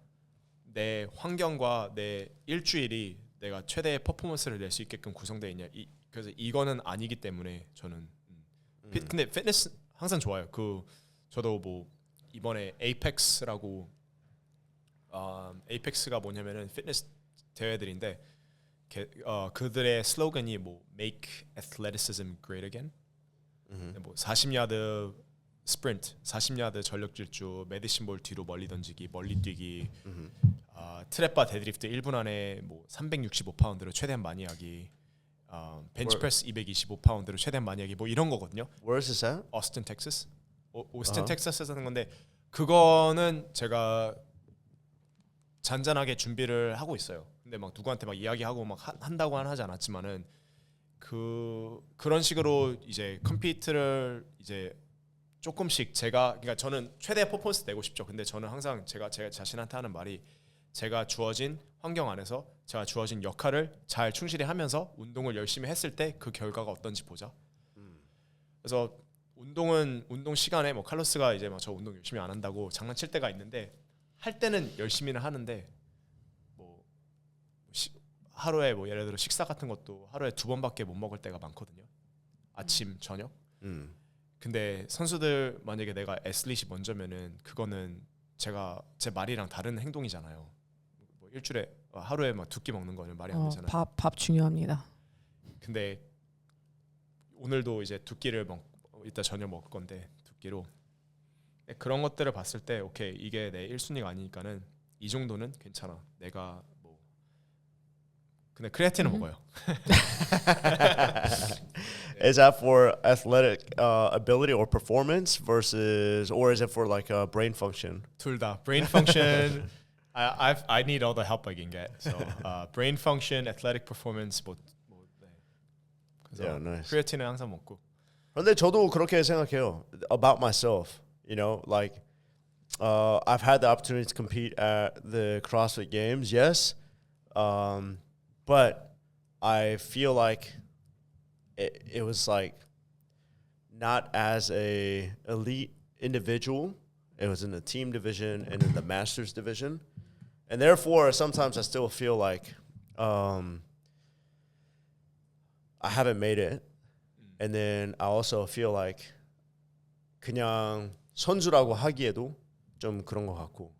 내 환경과 내 일주일이 내가 최대의 퍼포먼스를 낼 수 있게끔 구성되어 있냐 그래서 이거는 아니기 때문에 저는 근데 피트니스 항상 좋아요. 저도 뭐 이번에 에이펙스라고 에이펙스가 뭐냐면은 피트니스 대회들인데 그들의 슬로건이 뭐 Make Athleticism Great Again. 뭐 40야드 스프린트, 40야드 전력 질주, 메디신 볼 뒤로 멀리 던지기, 멀리 뛰기, 트랩바 데드리프트 1분 안에 뭐 365파운드로 최대한 많이 하기, 벤치프레스 225파운드로 최대한 많이 하기 뭐 이런 거거든요. Where is this at? 오스틴 텍사스. 오스틴 텍사스에서 하는 건데 그거는 제가 잔잔하게 준비를 하고 있어요. 근데 막 누구한테 막 이야기하고 막 한다고는 하지 않았지만은 그런 식으로 이제 컴피트를 이제 조금씩 그러니까 저는 최대 퍼포먼스 내고 싶죠. 근데 저는 항상 제가 제 자신한테 하는 말이 제가 주어진 환경 안에서 제가 주어진 역할을 잘 충실히 하면서 운동을 열심히 했을 때 그 결과가 어떤지 보자. 그래서 운동 시간에 뭐 칼로스가 이제 막 저 운동 열심히 안 한다고 장난칠 때가 있는데 할 때는 열심히는 하는데 뭐 하루에 뭐 예를 들어 식사 같은 것도 하루에 2번밖에 못 먹을 때가 많거든요. 아침, 저녁. 근데 선수들 만약에 내가 애슬릿이 먼저면은 그거는 제가 제 말이랑 다른 행동이잖아요. 뭐 일주일에 하루에 막 2끼 먹는 거는 말이 안 되잖아요. 밥 중요합니다. 근데 오늘도 이제 2끼를 이따 저녁 먹을 건데 2끼로 그런 것들을 봤을 때 오케이 이게 내 1순위가 아니니까는 이 정도는 괜찮아. 내가 뭐 근데 크레아틴은 먹어요. Is that for athletic ability or performance versus, or is it for like brain function? 둘 다 brain function. I need all the help I can get. So brain function, athletic performance 네. 그래서 Yeah, nice. 크레아틴은 항상 먹고. 근데 저도 그렇게 생각해요. About myself, you know, like I've had the opportunity to compete at the CrossFit Games, yes, but I feel like it was like not as a elite individual. It was in the team division and in the masters division, and therefore sometimes I still feel like I haven't made it. And then I also feel like 그냥 선수라고 하기에도 좀 그런 것 같고.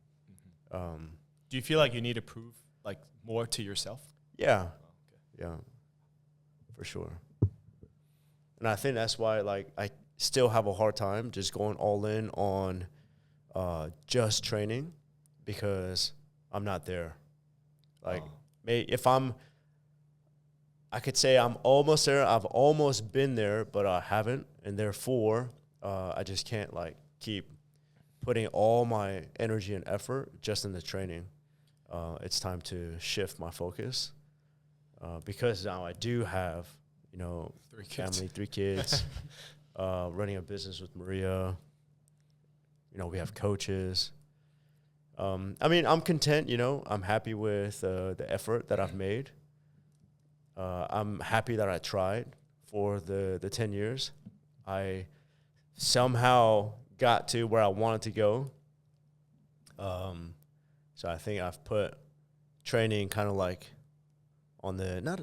Do you feel like you need to prove like more to yourself? Yeah, yeah, for sure. And I think that's why like I still have a hard time just going all in on just training because I'm not there. Like if I could say I'm almost there. I've almost been there, but I haven't, and therefore, I just can't like keep putting all my energy and effort just in the training. It's time to shift my focus because now I do have, you know, 3 kids. family, 3 kids, running a business with Maria. You know, we have coaches. I mean, I'm content. You know, I'm happy with the effort that I've made. I'm happy that I tried for the 10 years. I somehow got to where I wanted to go. So I think I've put training kind of like on the not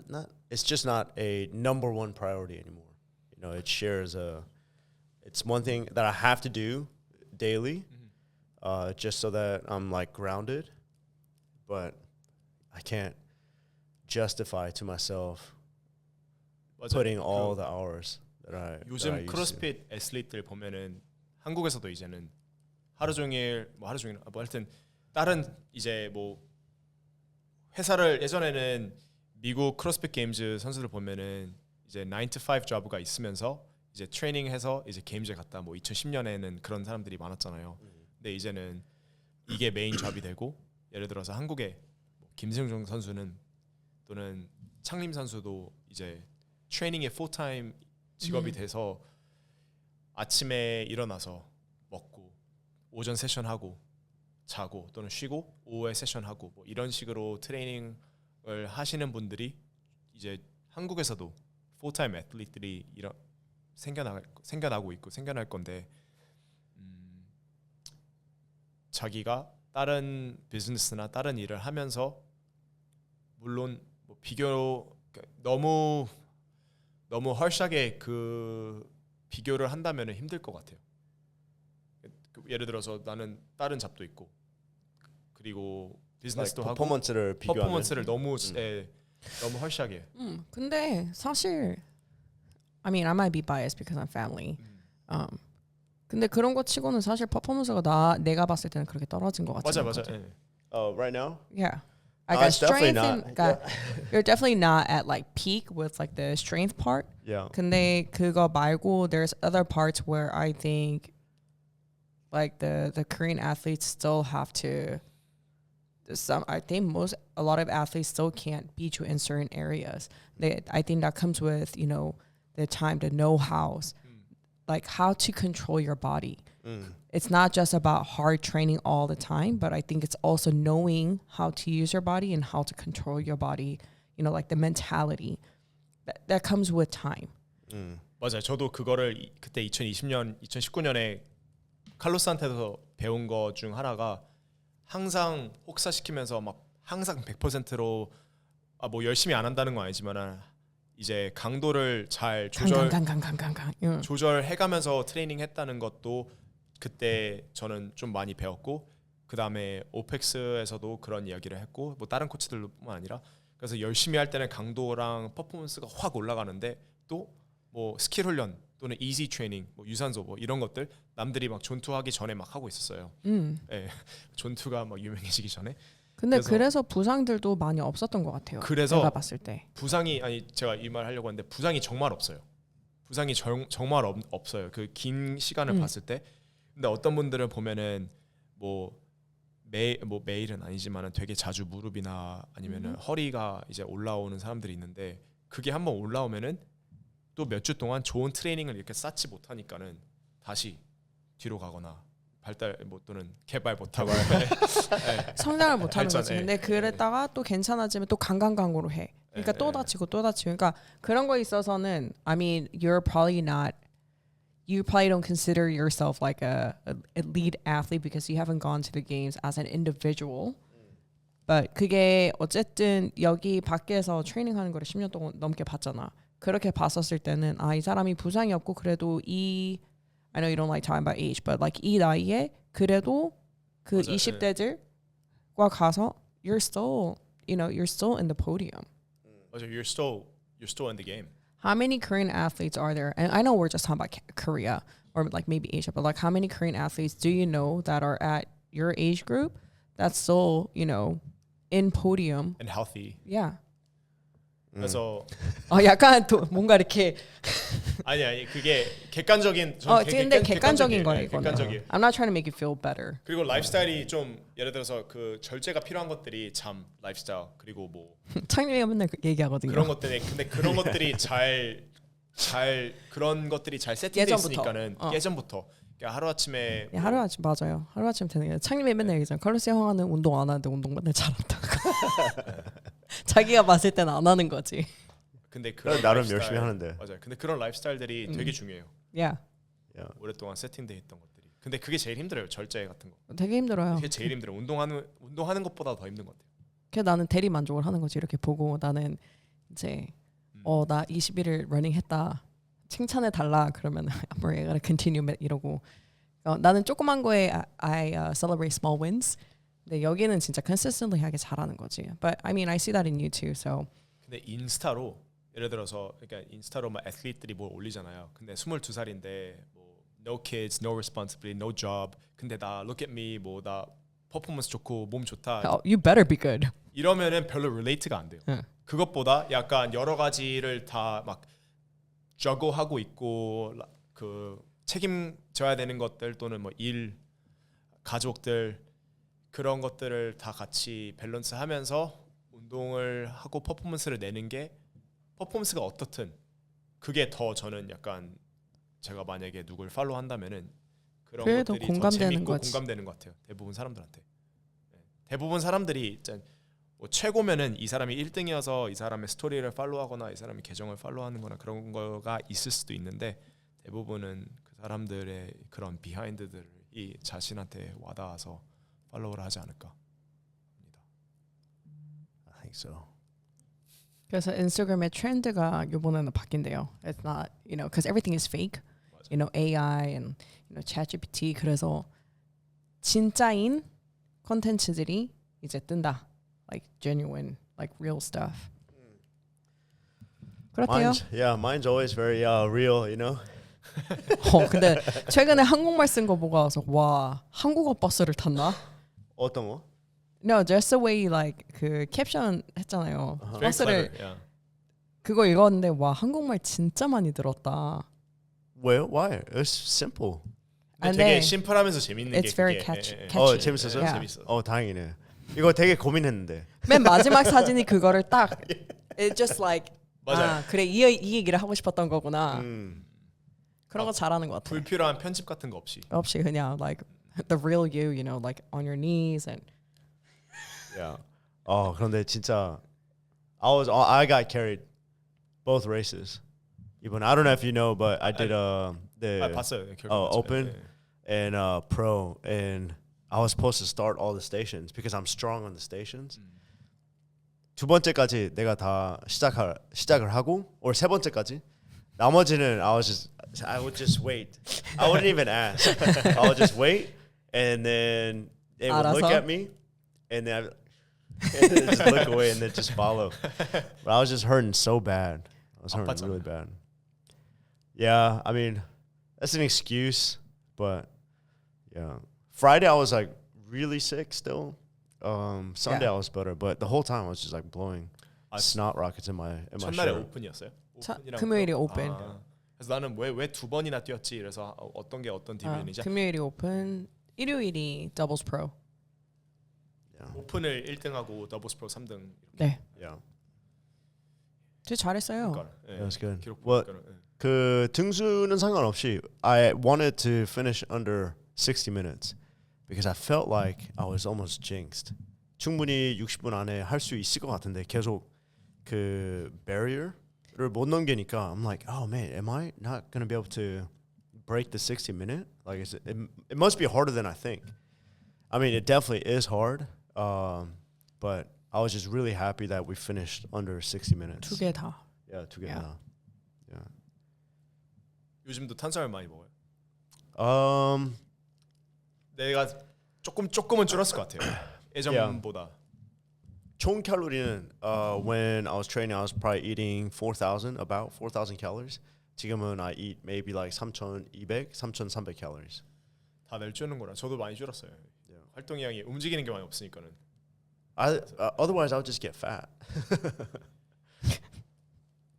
it's just not a number one priority anymore. You know, it shares it's one thing that I have to do daily. just so that I'm like grounded. But I can't justify to myself 맞아요. putting all 그 the hours that I 요즘 used to. 크로스핏 애슬리트들 보면은 한국에서도 이제는 하루 종일 뭐 하여튼 다른 이제 뭐 회사를 예전에는 미국 크로스핏 게임즈 선수들 보면은 이제 9 to 5 잡가 있으면서 이제 트레이닝해서 이제 게임즈에 갔다 뭐 2010년에는 그런 사람들이 많았잖아요. 근데 이제는 이게 메인 잡이 되고 예를 들어서 한국의 뭐 김승종 선수는 또는 창림 선수도 이제 트레이닝의 풀타임 직업이 돼서 아침에 일어나서 먹고 오전 세션 하고 자고 또는 쉬고 오후에 세션 하고 뭐 이런 식으로 트레이닝을 하시는 분들이 이제 한국에서도 풀타임 애틀리트들이 생겨나고 있고 생겨날 건데 자기가 다른 비즈니스나 다른 일을 하면서 물론 뭐 너무 헐시하게 그 비교를 한다면 힘들 것 같아요. 예를 들어서 나는 다른 잡도 있고 그리고 비즈니스도 like 하고 퍼포먼스를 비교하면 퍼포먼스를 너무 너무 헐시하게. 근데 사실 I mean I might be biased because I'm family. 근데 그런 거 치고는 사실 퍼포먼스가 내가 봤을 때는 그렇게 떨어진 것 같지 맞아. 않거든. 예. right now? Yeah. No, got it's definitely strength not. and you're definitely not at like peak with like the strength part. Yeah. 근데 그거 말고 there's other parts where I think like the Korean athletes still have to I think a lot of athletes still can't beat you in certain areas. I think that comes with, you know, the time, the know-hows, like how to control your body. It's not just about hard training all the time, but I think it's also knowing how to use your body and how to control your body, you know, like the mentality that comes with time. 맞아요. 저도 그거를 그때 2019년에 칼로스한테서 배운 것 중 하나가 항상 혹사시키면서 막 항상 100%로 뭐 열심히 안 한다는 건 아니지만 이제 강도를 잘 조절해가면서 트레이닝했다는 것도 그때 저는 좀 많이 배웠고 그 다음에 오펙스에서도 그런 이야기를 했고 뭐 다른 코치들뿐만 아니라 그래서 열심히 할 때는 강도랑 퍼포먼스가 확 올라가는데 또 뭐 스킬 훈련 또는 이지 트레이닝, 뭐 유산소 뭐 이런 것들 남들이 막 존투하기 전에 막 하고 있었어요. 예, 존투가 막 유명해지기 전에. 근데 그래서 부상들도 많이 없었던 것 같아요. 그래서 내가 봤을 때 부상이 제가 이 말 하려고 했는데 부상이 정말 없어요. 부상이 정말 없어요. 그 긴 시간을 봤을 때. 근데 어떤 분들은 보면은 매일은 아니지만은 되게 자주 무릎이나 아니면은 허리가 이제 올라오는 사람들이 있는데 그게 한번 올라오면은 또 몇 주 동안 좋은 트레이닝을 이렇게 쌓지 못하니까는 다시 뒤로 가거나 발달 뭐 또는 개발 못하고 성장을 못하는 발전, 거지. 예. 근데 그랬다가 또 괜찮아지면 또 강강강으로 해. 그러니까 또 다치고 또 다치고. 그러니까 그런 거에 있어서는 I mean you probably don't consider yourself like a elite athlete because you haven't gone to the games as an individual. But 그게 어쨌든 여기 밖에서 트레이닝하는 거를 10년 동안 넘게 봤잖아. 그렇게 봤었을 때는 이 사람이 부상이 없고 그래도 I know you don't like talking about age, but like 이 나이에 그래도 그 맞아요. 20대들과 가서 you're still in the podium. 맞아, you're still in the game. How many Korean athletes are there? And I know we're just talking about Korea or like maybe Asia, but like how many Korean athletes do you know that are at your age group that's still, you know, in podium? And healthy. Yeah. 그래서 약간 뭔가 이렇게 아니 그게 객관적인 근데 객관적인 거예요, 이거는. 객관적이에요. I'm not trying to make you feel better. 그리고 라이프스타일이 좀 예를 들어서 그 절제가 필요한 것들이 잠, 라이프스타일 그리고 뭐 창림이가 맨날 얘기하거든요. 그런 것들이 근데 그런 것들이 그런 것들이 잘 세팅돼 있으니까는 예전부터 그러니까 하루아침에 하루아침 맞아요. 하루아침 되는 게 창림이 맨날 얘기하잖아. 칼로스 형아는 운동 안 하는데 운동 맨날 잘한다고. 자기가 봤을 때는 안 하는 거지. 근데 그런 나름 라이프스타일, 열심히 하는데. 맞아요. 근데 그런 라이프스타일들이 되게 중요해요. Yeah. 오랫동안 세팅돼 있던 것들이. 근데 그게 제일 힘들어요. 절제 같은 거. 되게 힘들어요. 그게 제일 힘들어. 운동하는 것보다 더 힘든 것 같아요. 그래서 나는 대리 만족을 하는 거지. 이렇게 보고 나는 이제 나 21일 러닝 했다. 칭찬해 달라. 그러면 I'm gonna continue 이러고. 나는 조그만 거에 I celebrate small wins. 근데 여기는 진짜 consistently 하게 잘하는 거지. But I mean, I see that in you too. So 근데 인스타로 예를 들어서 그러니까 인스타로 막 애슬리트들이 뭘 올리잖아요. 근데 22살인데 뭐 no kids, no responsibility, no job. 근데 나 look at me 뭐 나 퍼포먼스 좋고 몸 좋다. you better be good. 이러면은 별로 relate가 안 돼요. 응. 그것보다 약간 여러 가지를 다 막 juggle하고 있고 그 책임져야 되는 것들 또는 뭐 일, 가족들 그런 것들을 다 같이 밸런스하면서 운동을 하고 퍼포먼스를 내는 게 퍼포먼스가 어떻든 그게 더 저는 약간 제가 만약에 누굴 팔로우한다면은 그런 그게 더 것들이 더 공감되는 재밌고 거지. 공감되는 것 같아요. 대부분 사람들한테. 네. 대부분 사람들이 일단 뭐 최고면은 이 사람이 1등이어서 이 사람의 스토리를 팔로우하거나 이 사람의 계정을 팔로우하는거나 그런 거가 있을 수도 있는데 대부분은 그 사람들의 그런 비하인드들이 자신한테 와닿아서 팔로우를 하지 않을까 합니다. I think so. 그래서 인스타그램의 트렌드가 이번에는 바뀐대요. It's not, you know, because everything is fake. 맞아. You know, AI and you know, ChatGPT. 그래서 진짜인 콘텐츠들이 이제 뜬다. Like genuine, like real stuff. 그렇대요. Mine's always very real, you know. 근데 최근에 한국말 쓴 거 보고 와서 와 한국어 버스를 탔나? 어떤 거? No, just the way like 그 캡션 했잖아요. Very 버스를 clever, yeah. 그거 읽었는데 와 한국말 진짜 많이 들었다. Well, why? It's simple. 근데 And 되게 then 심플하면서 재밌는 it's 게 very 그게, catchy. 예, 예. catchy. 재밌었어요? Yeah. 재밌어. 다행이네. 이거 되게 고민했는데. 맨 마지막 사진이 그거를 딱 It just like 맞아요. 그래 이 얘기를 하고 싶었던 거구나. 그런 거 잘하는 것 같아. 불필요한 편집 같은 거 없이. 없이 그냥 like the real you, you know, like on your knees and Yeah. 그런데 진짜 I got carried both races. 이번 I don't know if you know, but I did the 봤어요. 결국 open 예. and pro, and I was supposed to start all the stations because I'm strong on the stations. 두 번째까지 내가 다 시작을 하고, or 세 번째까지. 나머지는 I would just wait. I wouldn't even ask. I would just wait, and then they would look 알아서? at me, and then and then just look away, and then just follow. But I was just hurting so bad. I was hurting 아팠잖아. really bad. Yeah, I mean, that's an excuse, but yeah. Friday I was like really sick still. Sunday Yeah. I was better, but the whole time I was just like blowing 아, snot rockets in my 첫날에 shirt. 오픈이었어요? 금요일이 오픈. 그래서 나는 왜 두 번이나 뛰었지? 그래서 어떤 게 어떤 디비전이지? 금요일이 오픈, 일요일이 더블스 프로. Yeah. 오픈을 1등하고 더블스 프로 3등. 네, Yeah. 되게 잘했어요. 그러니까, 예. That was good. 기록 Well, 보니까는, 예. 그 등수는 상관없이 I wanted to finish under 60 minutes because I felt like I was almost jinxed. 충분히 60분 안에 할 수 있을 것 같은데 계속 그 barrier를 못 넘기니까 I'm like, oh man, am I not gonna be able to break the 60 minute? Like it must be harder than I think. I mean, it definitely is hard, but I was just really happy that we finished under 60 minutes. 두 개 다. Yeah, together. Yeah. Yeah. 요즘도 탄수화물 많이 먹어요. 내가 조금은 줄었을 것 같아요. 예전보다. 총 칼로리는 when I was training I was probably eating 4,000 calories. 지금은 I eat maybe like 3,200, 3,300 calories. 다 내주는구나. 저도 많이 줄었어요. Yeah. 활동량이 움직이는 게 많이 없으니까는. Otherwise I would just get fat.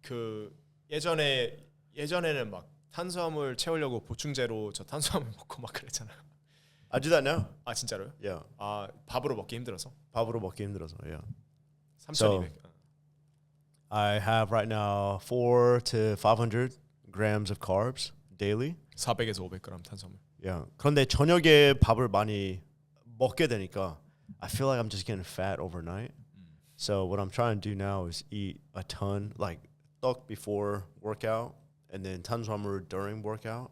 그 예전에는 막 탄수화물 채우려고 보충제로 저 탄수화물 먹고 막 그랬잖아요. I do that now. 아 진짜로요? Yeah. 아 밥으로 먹기 힘들어서. 밥으로 먹기 힘들어서. Yeah. 3,200. I have right now 400 to 500 grams of carbs daily. 400에서 500g 탄수화물. Yeah. 그런데 저녁에 밥을 많이 먹게 되니까 I feel like I'm just getting fat overnight. So what I'm trying to do now is eat a ton, like 떡 before workout, and then 탄수화물 during workout,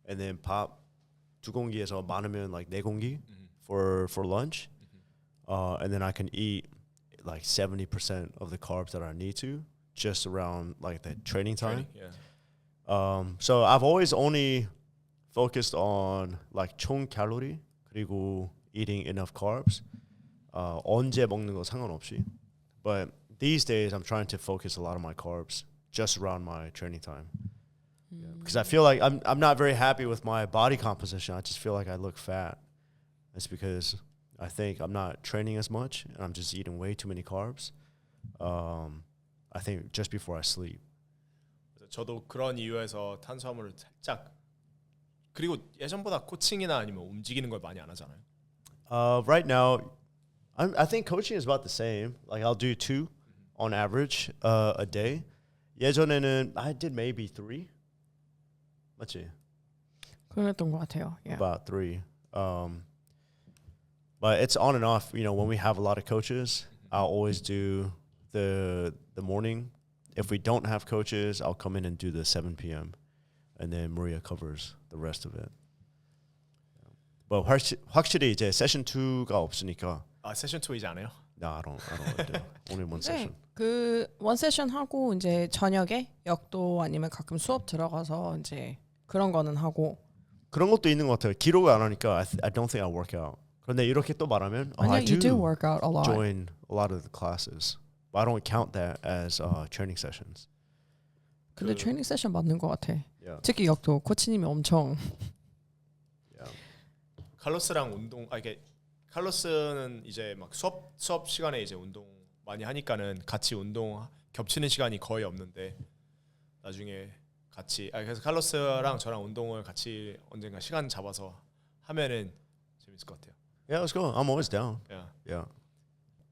and then 밥 두 공기에서 많으면 like 네 공기 for lunch, and then I can eat like 70% of the carbs that I need to just around like the training time. Yeah. So I've always only focused on like 총 칼로리 그리고 eating enough carbs. 언제 먹는 거 상관없이. But these days I'm trying to focus a lot of my carbs just around my training time. Yeah, because I feel like I'm not very happy with my body composition. I just feel like I look fat. It's because I think I'm not training as much and I'm just eating way too many carbs. I think just before I sleep. 그래서 저도 그런 이유에서 탄수화물을 살짝 그리고 예전보다 코칭이나 아니면 움직이는 걸 많이 안 하잖아요. Right now, I think coaching is about the same. Like I'll do 2 on average a day. 예전에는 I did maybe 3. 맞지? 그랬던 것 같아요. Yeah. About 3. But it's on and off. You know, when we have a lot of coaches, I'll always do the morning. If we don't have coaches, I'll come in and do the 7 p.m. and then Maria covers the rest of it. But 확실히 이제 세션 2가 없으니까. 아 세션 2 이제 안 해요? No, I don't want to do. Only one session. 그 원 세션 하고 이제 저녁에 역도 아니면 가끔 수업 들어가서 이제 그런 거는 하고. 그런 것도 있는 것 같아요. 기록을 안 하니까 I don't think I work out. 그런데 이렇게 또 말하면 I you do work out a lot. join a lot of the classes, but I don't count that as training sessions. 근데 트레이닝 세션 맞는 것 같아. Yeah. 특히 역도 코치님이 엄청 Yeah. 칼로스랑 운동 이게 칼로스는 이제 막 수업 시간에 이제 운동 많이 하니까는 같이 운동 겹치는 시간이 거의 없는데 나중에 같이 그래서 칼로스랑 저랑 운동을 같이 언젠가 시간 잡아서 하면은 재밌을 것 같아요. Yeah, let's go. I'm always down. Yeah. Yeah.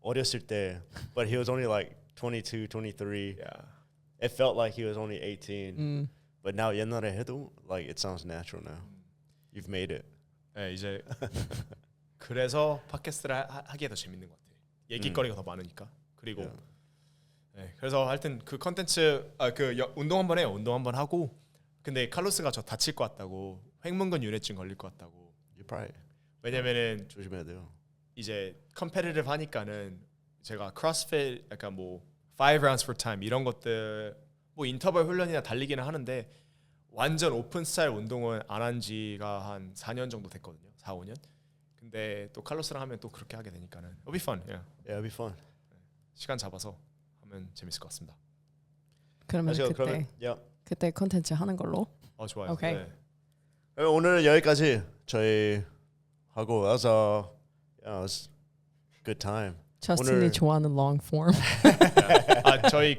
어렸을 때, but he was only like 22, 23. Yeah. It felt like he was only 18. But now 옛날에 해도 like it sounds natural now. You've made it. 네, 이제 그래서 팟캐스트를 하기에 더 재밌는 것 같아요. 얘기거리가 더 많으니까. 그리고 Yeah. 네, 그래서 하여튼 그 컨텐츠 운동 한번 해요. 운동 한번 하고 근데 칼로스가 저 다칠 것 같다고 횡문근 유래증 걸릴 것 같다고. You probably 왜냐면은 조심해야 돼요. 이제 컴페티티브 하니까는 제가 크로스핏 약간 뭐 5 rounds for time 이런 것들 뭐 인터벌 훈련이나 달리기는 하는데 완전 오픈 스타일 운동은 안 한 지가 한 4년 정도 됐거든요. 4, 5년. 근데 또 칼로스랑 하면 또 그렇게 하게 되니까는 it'll be fun. Yeah. Yeah, it'll be fun. 시간 잡아서 하면 재밌을 것 같습니다. 그러면 하죠, 그때 그러면, yeah. 그때 컨텐츠 하는 걸로. 좋아요. 오케이. 네. 오늘은 여기까지 저희 하고 와서 it was a good time. 저스틴이 오늘- 좋아하는 long form. 저희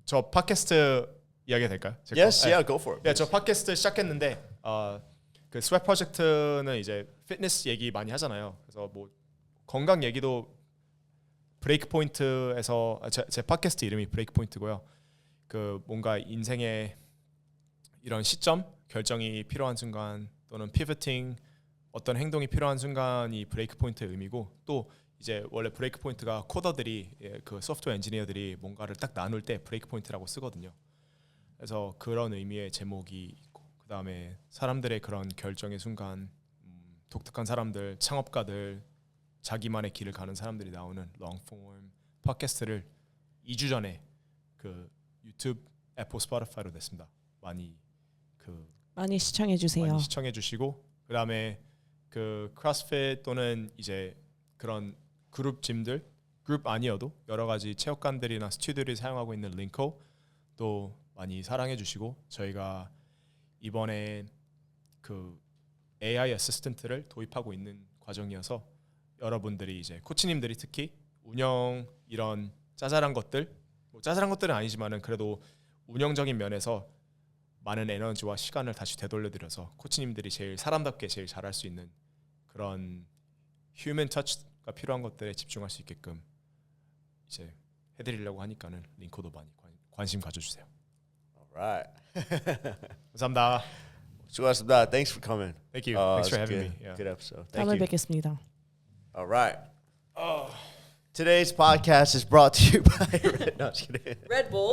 저 팟캐스트 이야기 될까요? 제 거? Yes, 네. yeah, go for it. 네, 저 팟캐스트 시작했는데 그 스웨트 프로젝트는 이제 피트니스 얘기 많이 하잖아요. 그래서 뭐 건강 얘기도 브레이크 포인트에서 제 팟캐스트 이름이 브레이크 포인트고요. 그 뭔가 인생의 이런 시점 결정이 필요한 순간 또는 피voting 어떤 행동이 필요한 순간이 브레이크 포인트의 의미고 또 이제 원래 브레이크 포인트가 코더들이 그 소프트웨어 엔지니어들이 뭔가를 딱 나눌 때 브레이크 포인트라고 쓰거든요. 그래서 그런 의미의 제목이 있고 그 다음에 사람들의 그런 결정의 순간 독특한 사람들, 창업가들, 자기만의 길을 가는 사람들이 나오는 롱폼 팟캐스트를 2주 전에 그 유튜브, 애플, 스포티파이로 냈습니다. 많이 시청해 주세요. 많이 시청해 주시고 그 다음에 그 크로스핏 또는 이제 그런 그룹 짐들, 그룹 아니어도 여러 가지 체육관들이나 스튜디오들이 사용하고 있는 링코 또 많이 사랑해 주시고 저희가 이번에 그 AI 어시스턴트를 도입하고 있는 과정이어서 여러분들이 이제 코치님들이 특히 운영 이런 짜잘한 것들 뭐 짜잘한 것들은 아니지만은 그래도 운영적인 면에서 많은 에너지와 시간을 다시 되돌려드려서 코치님들이 제일 사람답게 제일 잘할 수 있는 그런 휴먼 터치가 필요한 것들에 집중할 수 있게끔 이제 해드리려고 하니까는 링코도 많이 관심 가져주세요. Alright. 감사합니다. 수고하셨습니다. Thanks for coming. Thank you. Thanks for it's having good, me. Yeah. Good episode. Thank 다음에 you. 뵙겠습니다. All right. Today's podcast is brought to you by Red. No, just kidding. Red Bull.